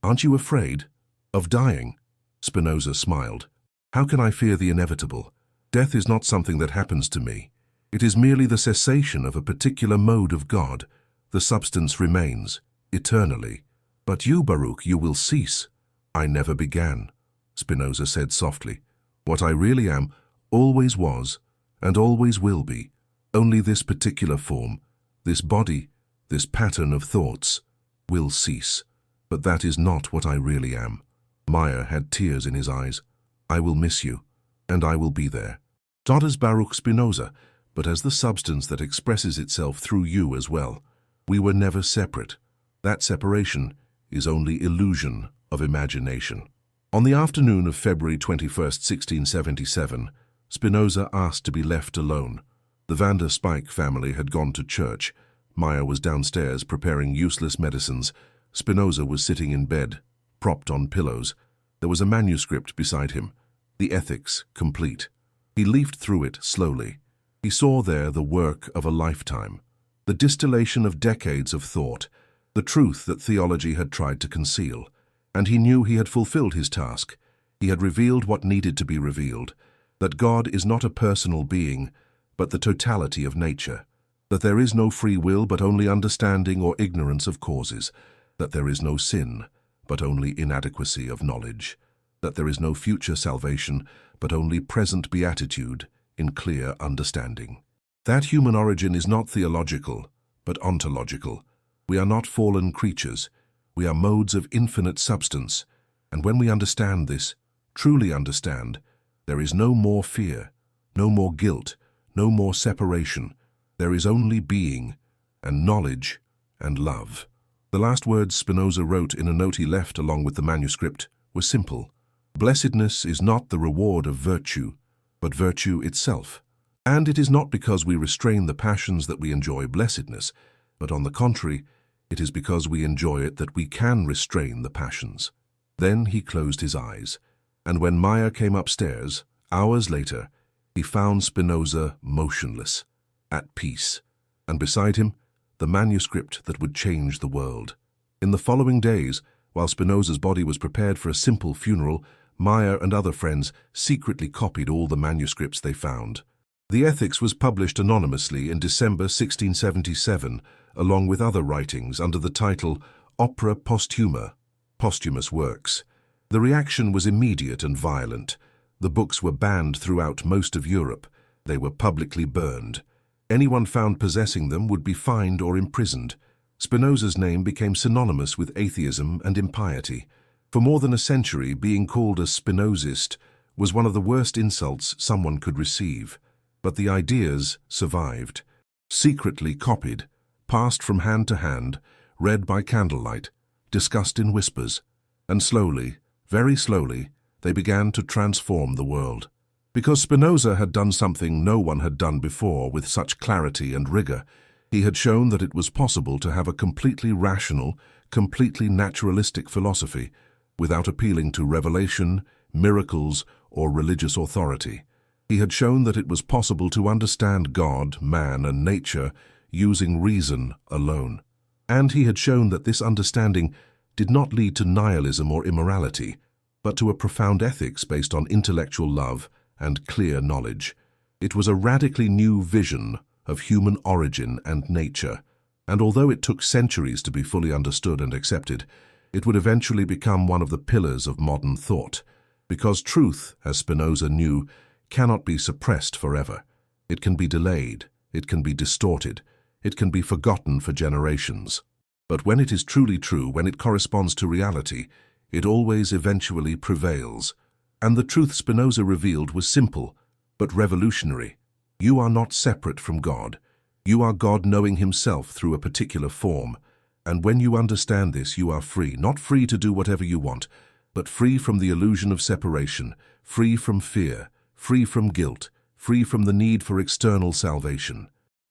aren't you afraid of dying?" Spinoza smiled. "How can I fear the inevitable? Death is not something that happens to me. It is merely the cessation of a particular mode of God. The substance remains, eternally. But you, Baruch, you will cease." "I never began," Spinoza said softly. "What I really am, always was, and always will be. Only this particular form, this body, this pattern of thoughts, will cease. But that is not what I really am." Meyer had tears in his eyes. "I will miss you, and I will be there. Not as Baruch Spinoza, but as the substance that expresses itself through you as well. We were never separate. That separation is only illusion of imagination." On the afternoon of February 21st, 1677, Spinoza asked to be left alone. The van der Spijk family had gone to church. Meyer was downstairs preparing useless medicines. Spinoza was sitting in bed, propped on pillows. There was a manuscript beside him, the Ethics, complete. He leafed through it slowly. He saw there the work of a lifetime, the distillation of decades of thought, the truth that theology had tried to conceal. And he knew he had fulfilled his task. He had revealed what needed to be revealed, that God is not a personal being, but the totality of nature, that there is no free will but only understanding or ignorance of causes, that there is no sin, but only inadequacy of knowledge, that there is no future salvation, but only present beatitude in clear understanding. That human origin is not theological, but ontological. We are not fallen creatures. We are modes of infinite substance, and when we understand this, truly understand, there is no more fear, no more guilt, no more separation. There is only being, and knowledge, and love. The last words Spinoza wrote in a note he left along with the manuscript were simple. Blessedness is not the reward of virtue, but virtue itself. And it is not because we restrain the passions that we enjoy blessedness, but on the contrary, it is because we enjoy it that we can restrain the passions. Then he closed his eyes, and when Meyer came upstairs, hours later, he found Spinoza motionless, at peace, and beside him, the manuscript that would change the world. In the following days, while Spinoza's body was prepared for a simple funeral, Meyer and other friends secretly copied all the manuscripts they found. The Ethics was published anonymously in December 1677, along with other writings under the title Opera Posthuma, posthumous works. The reaction was immediate and violent. The books were banned throughout most of Europe. They were publicly burned. Anyone found possessing them would be fined or imprisoned. Spinoza's name became synonymous with atheism and impiety. For more than a century, being called a Spinozist was one of the worst insults someone could receive. But the ideas survived. Secretly copied, passed from hand to hand, read by candlelight, discussed in whispers, and slowly, very slowly, they began to transform the world. Because Spinoza had done something no one had done before with such clarity and rigor, he had shown that it was possible to have a completely rational, completely naturalistic philosophy without appealing to revelation, miracles, or religious authority. He had shown that it was possible to understand God, man, and nature using reason alone. And he had shown that this understanding did not lead to nihilism or immorality, but to a profound ethics based on intellectual love and clear knowledge. It was a radically new vision of human origin and nature, and although it took centuries to be fully understood and accepted, it would eventually become one of the pillars of modern thought, because truth, as Spinoza knew, cannot be suppressed forever. It can be delayed, it can be distorted, it can be forgotten for generations. But when it is truly true, when it corresponds to reality, it always eventually prevails. And the truth Spinoza revealed was simple, but revolutionary. You are not separate from God. You are God knowing himself through a particular form. And when you understand this, you are free, not free to do whatever you want, but free from the illusion of separation, free from fear, free from guilt, free from the need for external salvation.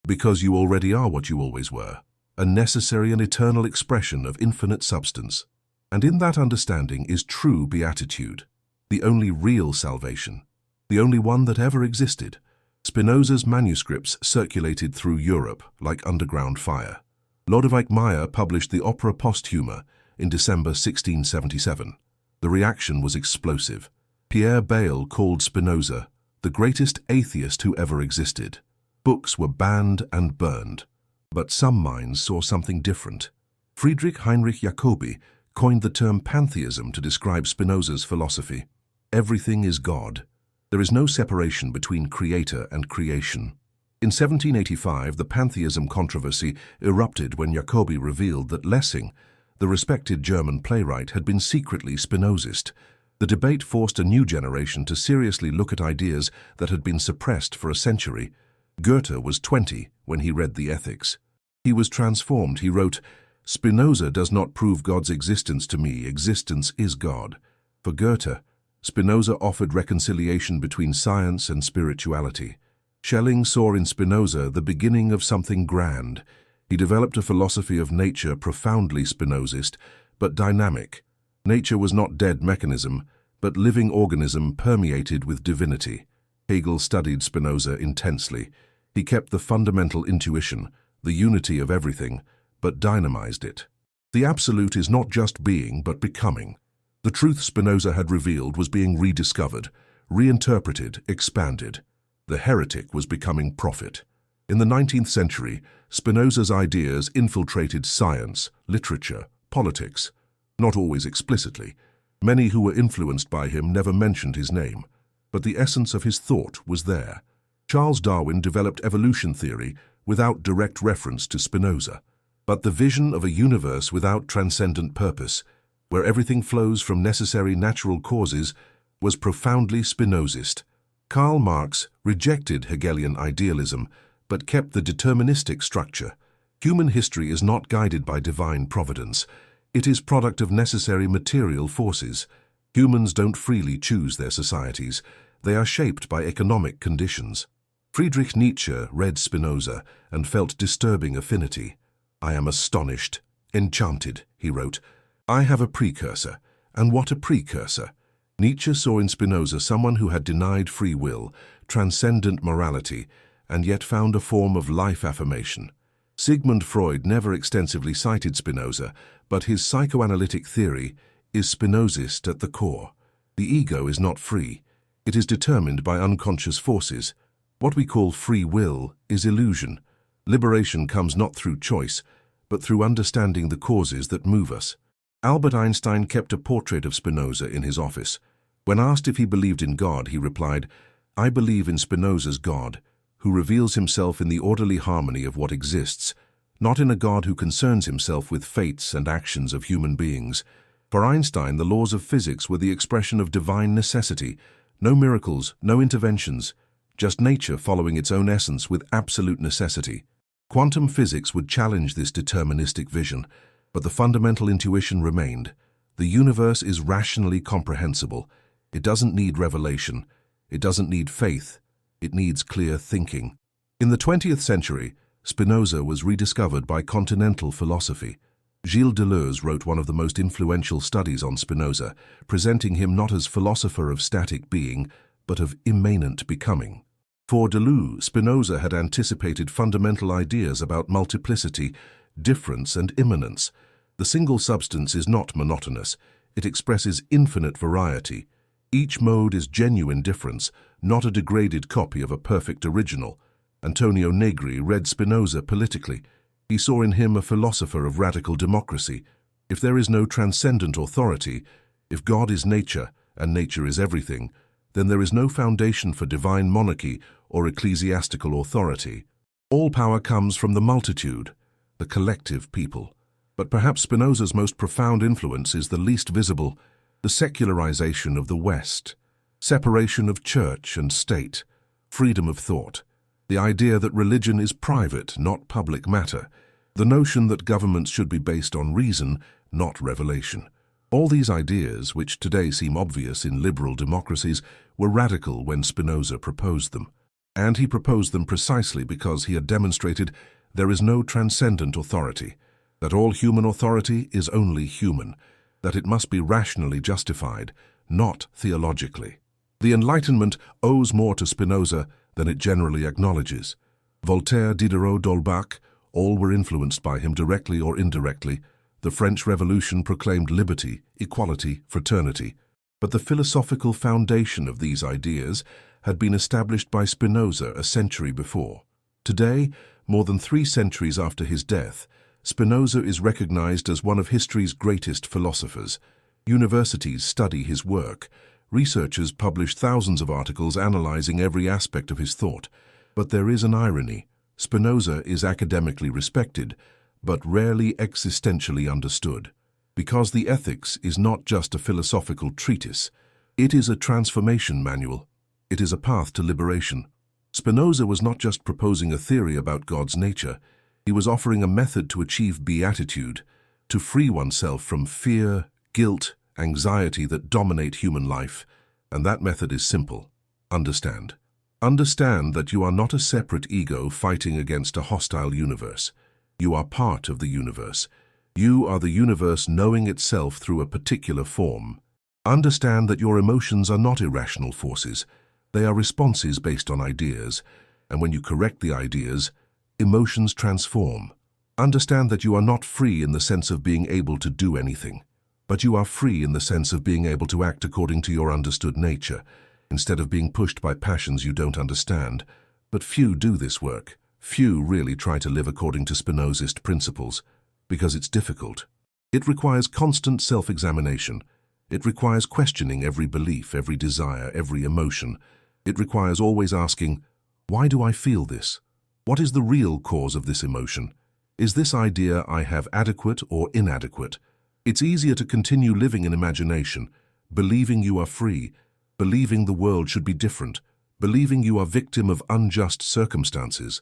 Because you already are what you always were, a necessary and eternal expression of infinite substance. And in that understanding is true beatitude, the only real salvation, the only one that ever existed. Spinoza's manuscripts circulated through Europe like underground fire. Lodewijk Meyer published the Opera Posthuma in December 1677. The reaction was explosive. Pierre Bayle called Spinoza the greatest atheist who ever existed. Books were banned and burned. But some minds saw something different. Friedrich Heinrich Jacobi coined the term pantheism to describe Spinoza's philosophy. Everything is God. There is no separation between creator and creation. In 1785, the pantheism controversy erupted when Jacobi revealed that Lessing, the respected German playwright, had been secretly Spinozist. The debate forced a new generation to seriously look at ideas that had been suppressed for a century. Goethe was 20 when he read the Ethics. He was transformed. He wrote, "Spinoza does not prove God's existence to me. Existence is God." For Goethe, Spinoza offered reconciliation between science and spirituality. Schelling saw in Spinoza the beginning of something grand. He developed a philosophy of nature profoundly Spinozist, but dynamic. Nature was not dead mechanism, but living organism permeated with divinity. Hegel studied Spinoza intensely. He kept the fundamental intuition, the unity of everything, but dynamized it. The absolute is not just being, but becoming. The truth Spinoza had revealed was being rediscovered, reinterpreted, expanded. The heretic was becoming prophet. In the 19th century, Spinoza's ideas infiltrated science, literature, politics, not always explicitly. Many who were influenced by him never mentioned his name, but the essence of his thought was there. Charles Darwin developed evolution theory without direct reference to Spinoza. But the vision of a universe without transcendent purpose, where everything flows from necessary natural causes, was profoundly Spinozist. Karl Marx rejected Hegelian idealism, but kept the deterministic structure. Human history is not guided by divine providence. It is product of necessary material forces. Humans don't freely choose their societies. They are shaped by economic conditions. Friedrich Nietzsche read Spinoza and felt disturbing affinity. "I am astonished, enchanted," he wrote. "I have a precursor, and what a precursor!" Nietzsche saw in Spinoza someone who had denied free will, transcendent morality, and yet found a form of life affirmation. Sigmund Freud never extensively cited Spinoza, but his psychoanalytic theory is Spinozist at the core. The ego is not free. It is determined by unconscious forces. What we call free will is illusion. Liberation comes not through choice, but through understanding the causes that move us. Albert Einstein kept a portrait of Spinoza in his office. When asked if he believed in God, he replied, "I believe in Spinoza's God, who reveals himself in the orderly harmony of what exists, not in a God who concerns himself with fates and actions of human beings." For Einstein, the laws of physics were the expression of divine necessity. No miracles, no interventions, just nature following its own essence with absolute necessity. Quantum physics would challenge this deterministic vision, but the fundamental intuition remained. The universe is rationally comprehensible. It doesn't need revelation. It doesn't need faith. It needs clear thinking. In the 20th century, Spinoza was rediscovered by continental philosophy. Gilles Deleuze wrote one of the most influential studies on Spinoza, presenting him not as philosopher of static being, but of immanent becoming. For Deleuze, Spinoza had anticipated fundamental ideas about multiplicity, difference, and immanence. The single substance is not monotonous. It expresses infinite variety. Each mode is genuine difference, not a degraded copy of a perfect original. Antonio Negri read Spinoza politically. He saw in him a philosopher of radical democracy. If there is no transcendent authority, if God is nature and nature is everything, then there is no foundation for divine monarchy or ecclesiastical authority. All power comes from the multitude, the collective people. But perhaps Spinoza's most profound influence is the least visible, the secularization of the West, separation of church and state, freedom of thought, the idea that religion is private, not public matter, the notion that governments should be based on reason, not revelation. All these ideas, which today seem obvious in liberal democracies, were radical when Spinoza proposed them. And he proposed them precisely because he had demonstrated there is no transcendent authority, that all human authority is only human, that it must be rationally justified, not theologically. The Enlightenment owes more to Spinoza than it generally acknowledges. Voltaire, Diderot, d'Holbach, all were influenced by him directly or indirectly. The French Revolution proclaimed liberty, equality, fraternity. But the philosophical foundation of these ideas had been established by Spinoza a century before. Today, more than 3 centuries after his death, Spinoza is recognized as one of history's greatest philosophers. Universities study his work. Researchers publish thousands of articles analyzing every aspect of his thought. But there is an irony. Spinoza is academically respected, but rarely existentially understood. Because the Ethics is not just a philosophical treatise. It is a transformation manual. It is a path to liberation. Spinoza was not just proposing a theory about God's nature. He was offering a method to achieve beatitude, to free oneself from fear, guilt, anxiety that dominate human life. And that method is simple. Understand. Understand that you are not a separate ego fighting against a hostile universe. You are part of the universe. You are the universe knowing itself through a particular form. Understand that your emotions are not irrational forces. They are responses based on ideas. And when you correct the ideas, emotions transform. Understand that you are not free in the sense of being able to do anything, but you are free in the sense of being able to act according to your understood nature, instead of being pushed by passions you don't understand. But few do this work. Few really try to live according to Spinozist principles, because it's difficult. It requires constant self-examination. It requires questioning every belief, every desire, every emotion. It requires always asking, why do I feel this? What is the real cause of this emotion? Is this idea I have adequate or inadequate? It's easier to continue living in imagination, believing you are free, believing the world should be different, believing you are victim of unjust circumstances.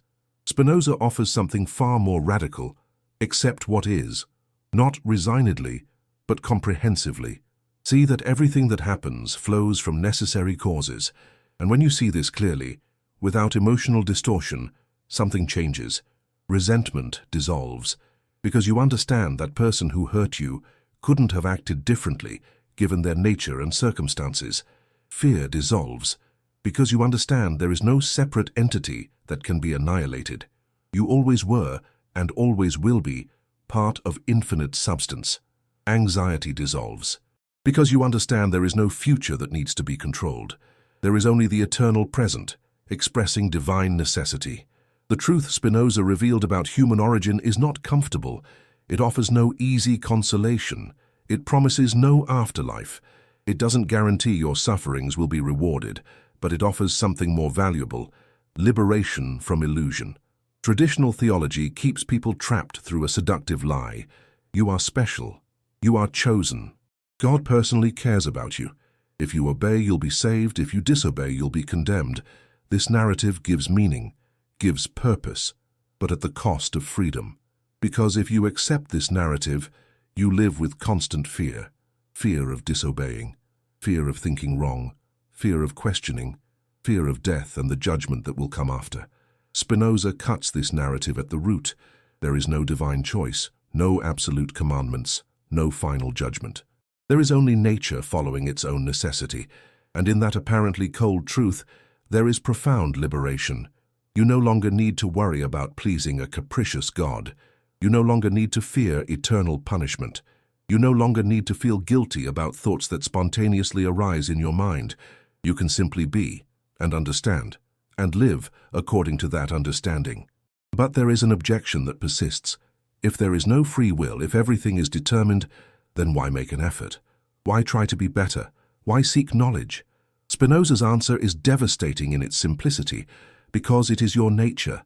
Spinoza offers something far more radical: accept what is, not resignedly, but comprehensively. See that everything that happens flows from necessary causes, and when you see this clearly, without emotional distortion, something changes. Resentment dissolves, because you understand that person who hurt you couldn't have acted differently given their nature and circumstances. Fear dissolves, because you understand there is no separate entity that can be annihilated. You always were, and always will be, part of infinite substance. Anxiety dissolves, because you understand there is no future that needs to be controlled. There is only the eternal present, expressing divine necessity. The truth Spinoza revealed about human origin is not comfortable. It offers no easy consolation. It promises no afterlife. It doesn't guarantee your sufferings will be rewarded, but it offers something more valuable: liberation from illusion. Traditional theology keeps people trapped through a seductive lie. You are special. You are chosen. God personally cares about you. If you obey, you'll be saved. If you disobey, you'll be condemned. This narrative gives meaning, gives purpose, but at the cost of freedom. Because if you accept this narrative, you live with constant fear. Fear of disobeying, fear of thinking wrong, fear of questioning, fear of death and the judgment that will come after. Spinoza cuts this narrative at the root. There is no divine choice, no absolute commandments, no final judgment. There is only nature following its own necessity, and in that apparently cold truth, there is profound liberation. You no longer need to worry about pleasing a capricious God. You no longer need to fear eternal punishment. You no longer need to feel guilty about thoughts that spontaneously arise in your mind. You can simply be, and understand, and live according to that understanding. But there is an objection that persists. If there is no free will, if everything is determined, then why make an effort? Why try to be better? Why seek knowledge? Spinoza's answer is devastating in its simplicity, because it is your nature.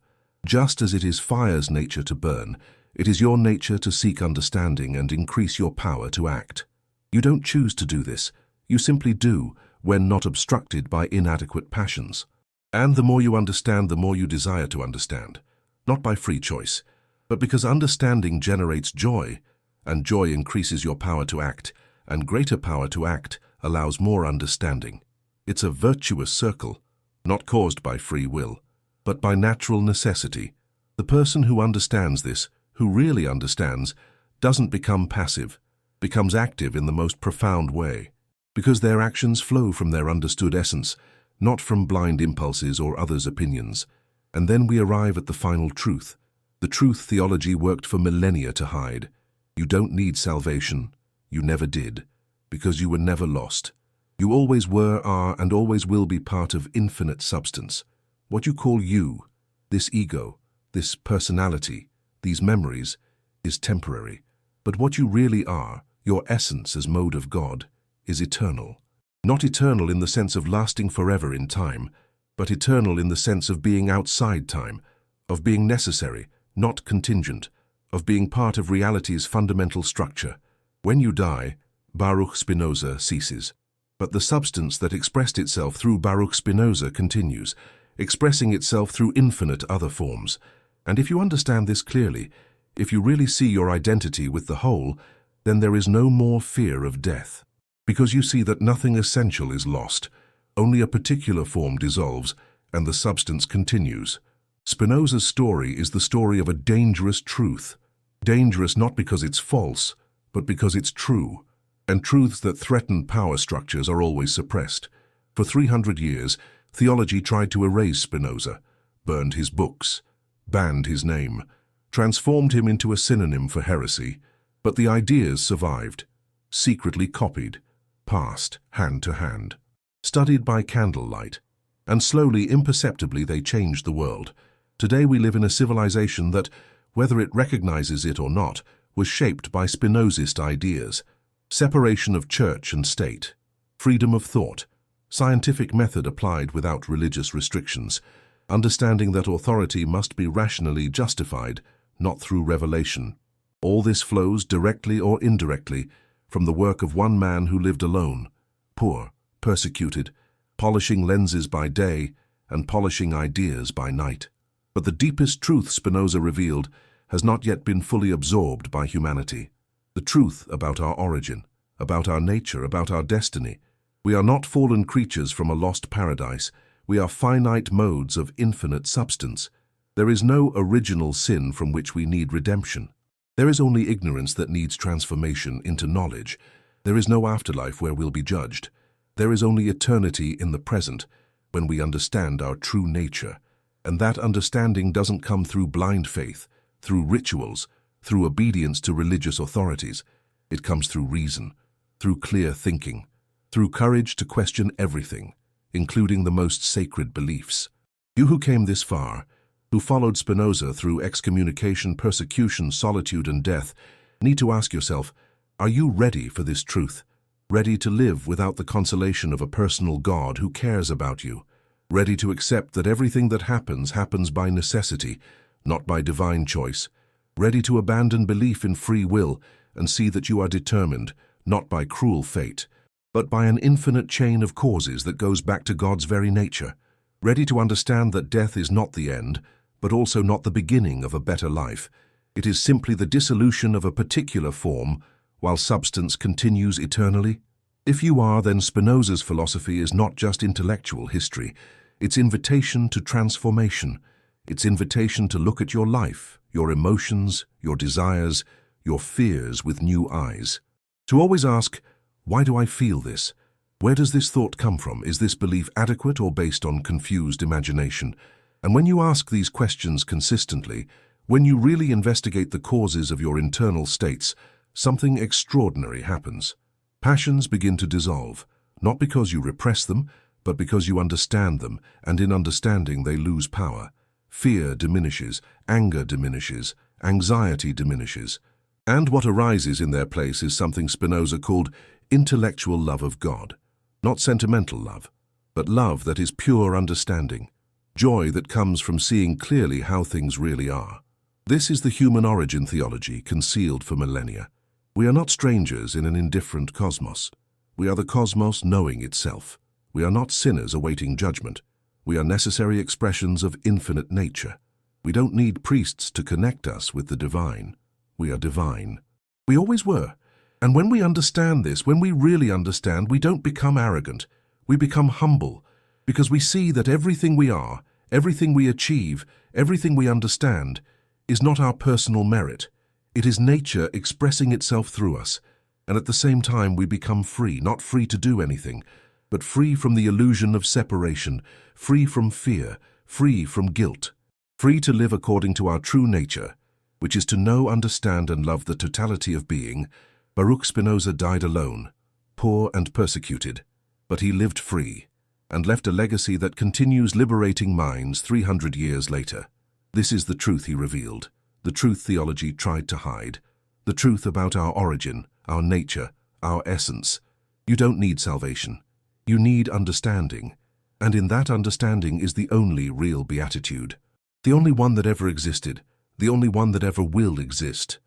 Just as it is fire's nature to burn, it is your nature to seek understanding and increase your power to act. You don't choose to do this. You simply do, when not obstructed by inadequate passions. And the more you understand, the more you desire to understand. Not by free choice, but because understanding generates joy, and joy increases your power to act, and greater power to act allows more understanding. It's a virtuous circle, not caused by free will, but by natural necessity. The person who understands this, who really understands, doesn't become passive, becomes active in the most profound way, because their actions flow from their understood essence, not from blind impulses or others' opinions. And then we arrive at the final truth, the truth theology worked for millennia to hide. You don't need salvation. You never did, because you were never lost. You always were, are, and always will be part of infinite substance. What you call you, this ego, this personality, these memories, is temporary. But what you really are, your essence as mode of God, is eternal. Not eternal in the sense of lasting forever in time, but eternal in the sense of being outside time, of being necessary, not contingent, of being part of reality's fundamental structure. When you die, Baruch Spinoza ceases. But the substance that expressed itself through Baruch Spinoza continues, expressing itself through infinite other forms. And if you understand this clearly, if you really see your identity with the whole, then there is no more fear of death. Because you see that nothing essential is lost, only a particular form dissolves, and the substance continues. Spinoza's story is the story of a dangerous truth. Dangerous not because it's false, but because it's true. And truths that threaten power structures are always suppressed. For 300 years, theology tried to erase Spinoza, burned his books, banned his name, transformed him into a synonym for heresy. But the ideas survived, secretly copied, passed hand to hand, studied by candlelight, and slowly, imperceptibly, they changed the world. Today we live in a civilization that, whether it recognizes it or not, was shaped by Spinozist ideas: separation of church and state, freedom of thought, scientific method applied without religious restrictions, understanding that authority must be rationally justified, not through revelation. All this flows, directly or indirectly, from the work of one man who lived alone, poor, persecuted, polishing lenses by day and polishing ideas by night. But the deepest truth Spinoza revealed has not yet been fully absorbed by humanity. The truth about our origin, about our nature, about our destiny. We are not fallen creatures from a lost paradise. We are finite modes of infinite substance. There is no original sin from which we need redemption. There is only ignorance that needs transformation into knowledge. There is no afterlife where we'll be judged. There is only eternity in the present, when we understand our true nature. And that understanding doesn't come through blind faith, through rituals, through obedience to religious authorities. It comes through reason, through clear thinking, through courage to question everything, including the most sacred beliefs. You who came this far, who followed Spinoza through excommunication, persecution, solitude, and death, need to ask yourself, are you ready for this truth? Ready to live without the consolation of a personal God who cares about you? Ready to accept that everything that happens by necessity, not by divine choice? Ready to abandon belief in free will and see that you are determined, not by cruel fate, but by an infinite chain of causes that goes back to God's very nature? Ready to understand that death is not the end, but also not the beginning of a better life. It is simply the dissolution of a particular form, while substance continues eternally? If you are, then Spinoza's philosophy is not just intellectual history. It's invitation to transformation. It's invitation to look at your life, your emotions, your desires, your fears with new eyes. To always ask, why do I feel this? Where does this thought come from? Is this belief adequate or based on confused imagination? And when you ask these questions consistently, when you really investigate the causes of your internal states, something extraordinary happens. Passions begin to dissolve, not because you repress them, but because you understand them, and in understanding they lose power. Fear diminishes, anger diminishes, anxiety diminishes. And what arises in their place is something Spinoza called intellectual love of God. Not sentimental love, but love that is pure understanding. Joy that comes from seeing clearly how things really are. This is the human origin theology concealed for millennia. We are not strangers in an indifferent cosmos. We are the cosmos knowing itself. We are not sinners awaiting judgment. We are necessary expressions of infinite nature. We don't need priests to connect us with the divine. We are divine. We always were. And when we understand this, when we really understand, we don't become arrogant. We become humble, because we see that everything we are, everything we achieve, everything we understand, is not our personal merit. It is nature expressing itself through us, and at the same time we become free, not free to do anything, but free from the illusion of separation, free from fear, free from guilt, free to live according to our true nature, which is to know, understand, and love the totality of being. Baruch Spinoza died alone, poor and persecuted, but he lived free, and left a legacy that continues liberating minds 300 years later. This is the truth he revealed, the truth theology tried to hide, the truth about our origin, our nature, our essence. You don't need salvation. You need understanding, and in that understanding is the only real beatitude, the only one that ever existed, the only one that ever will exist.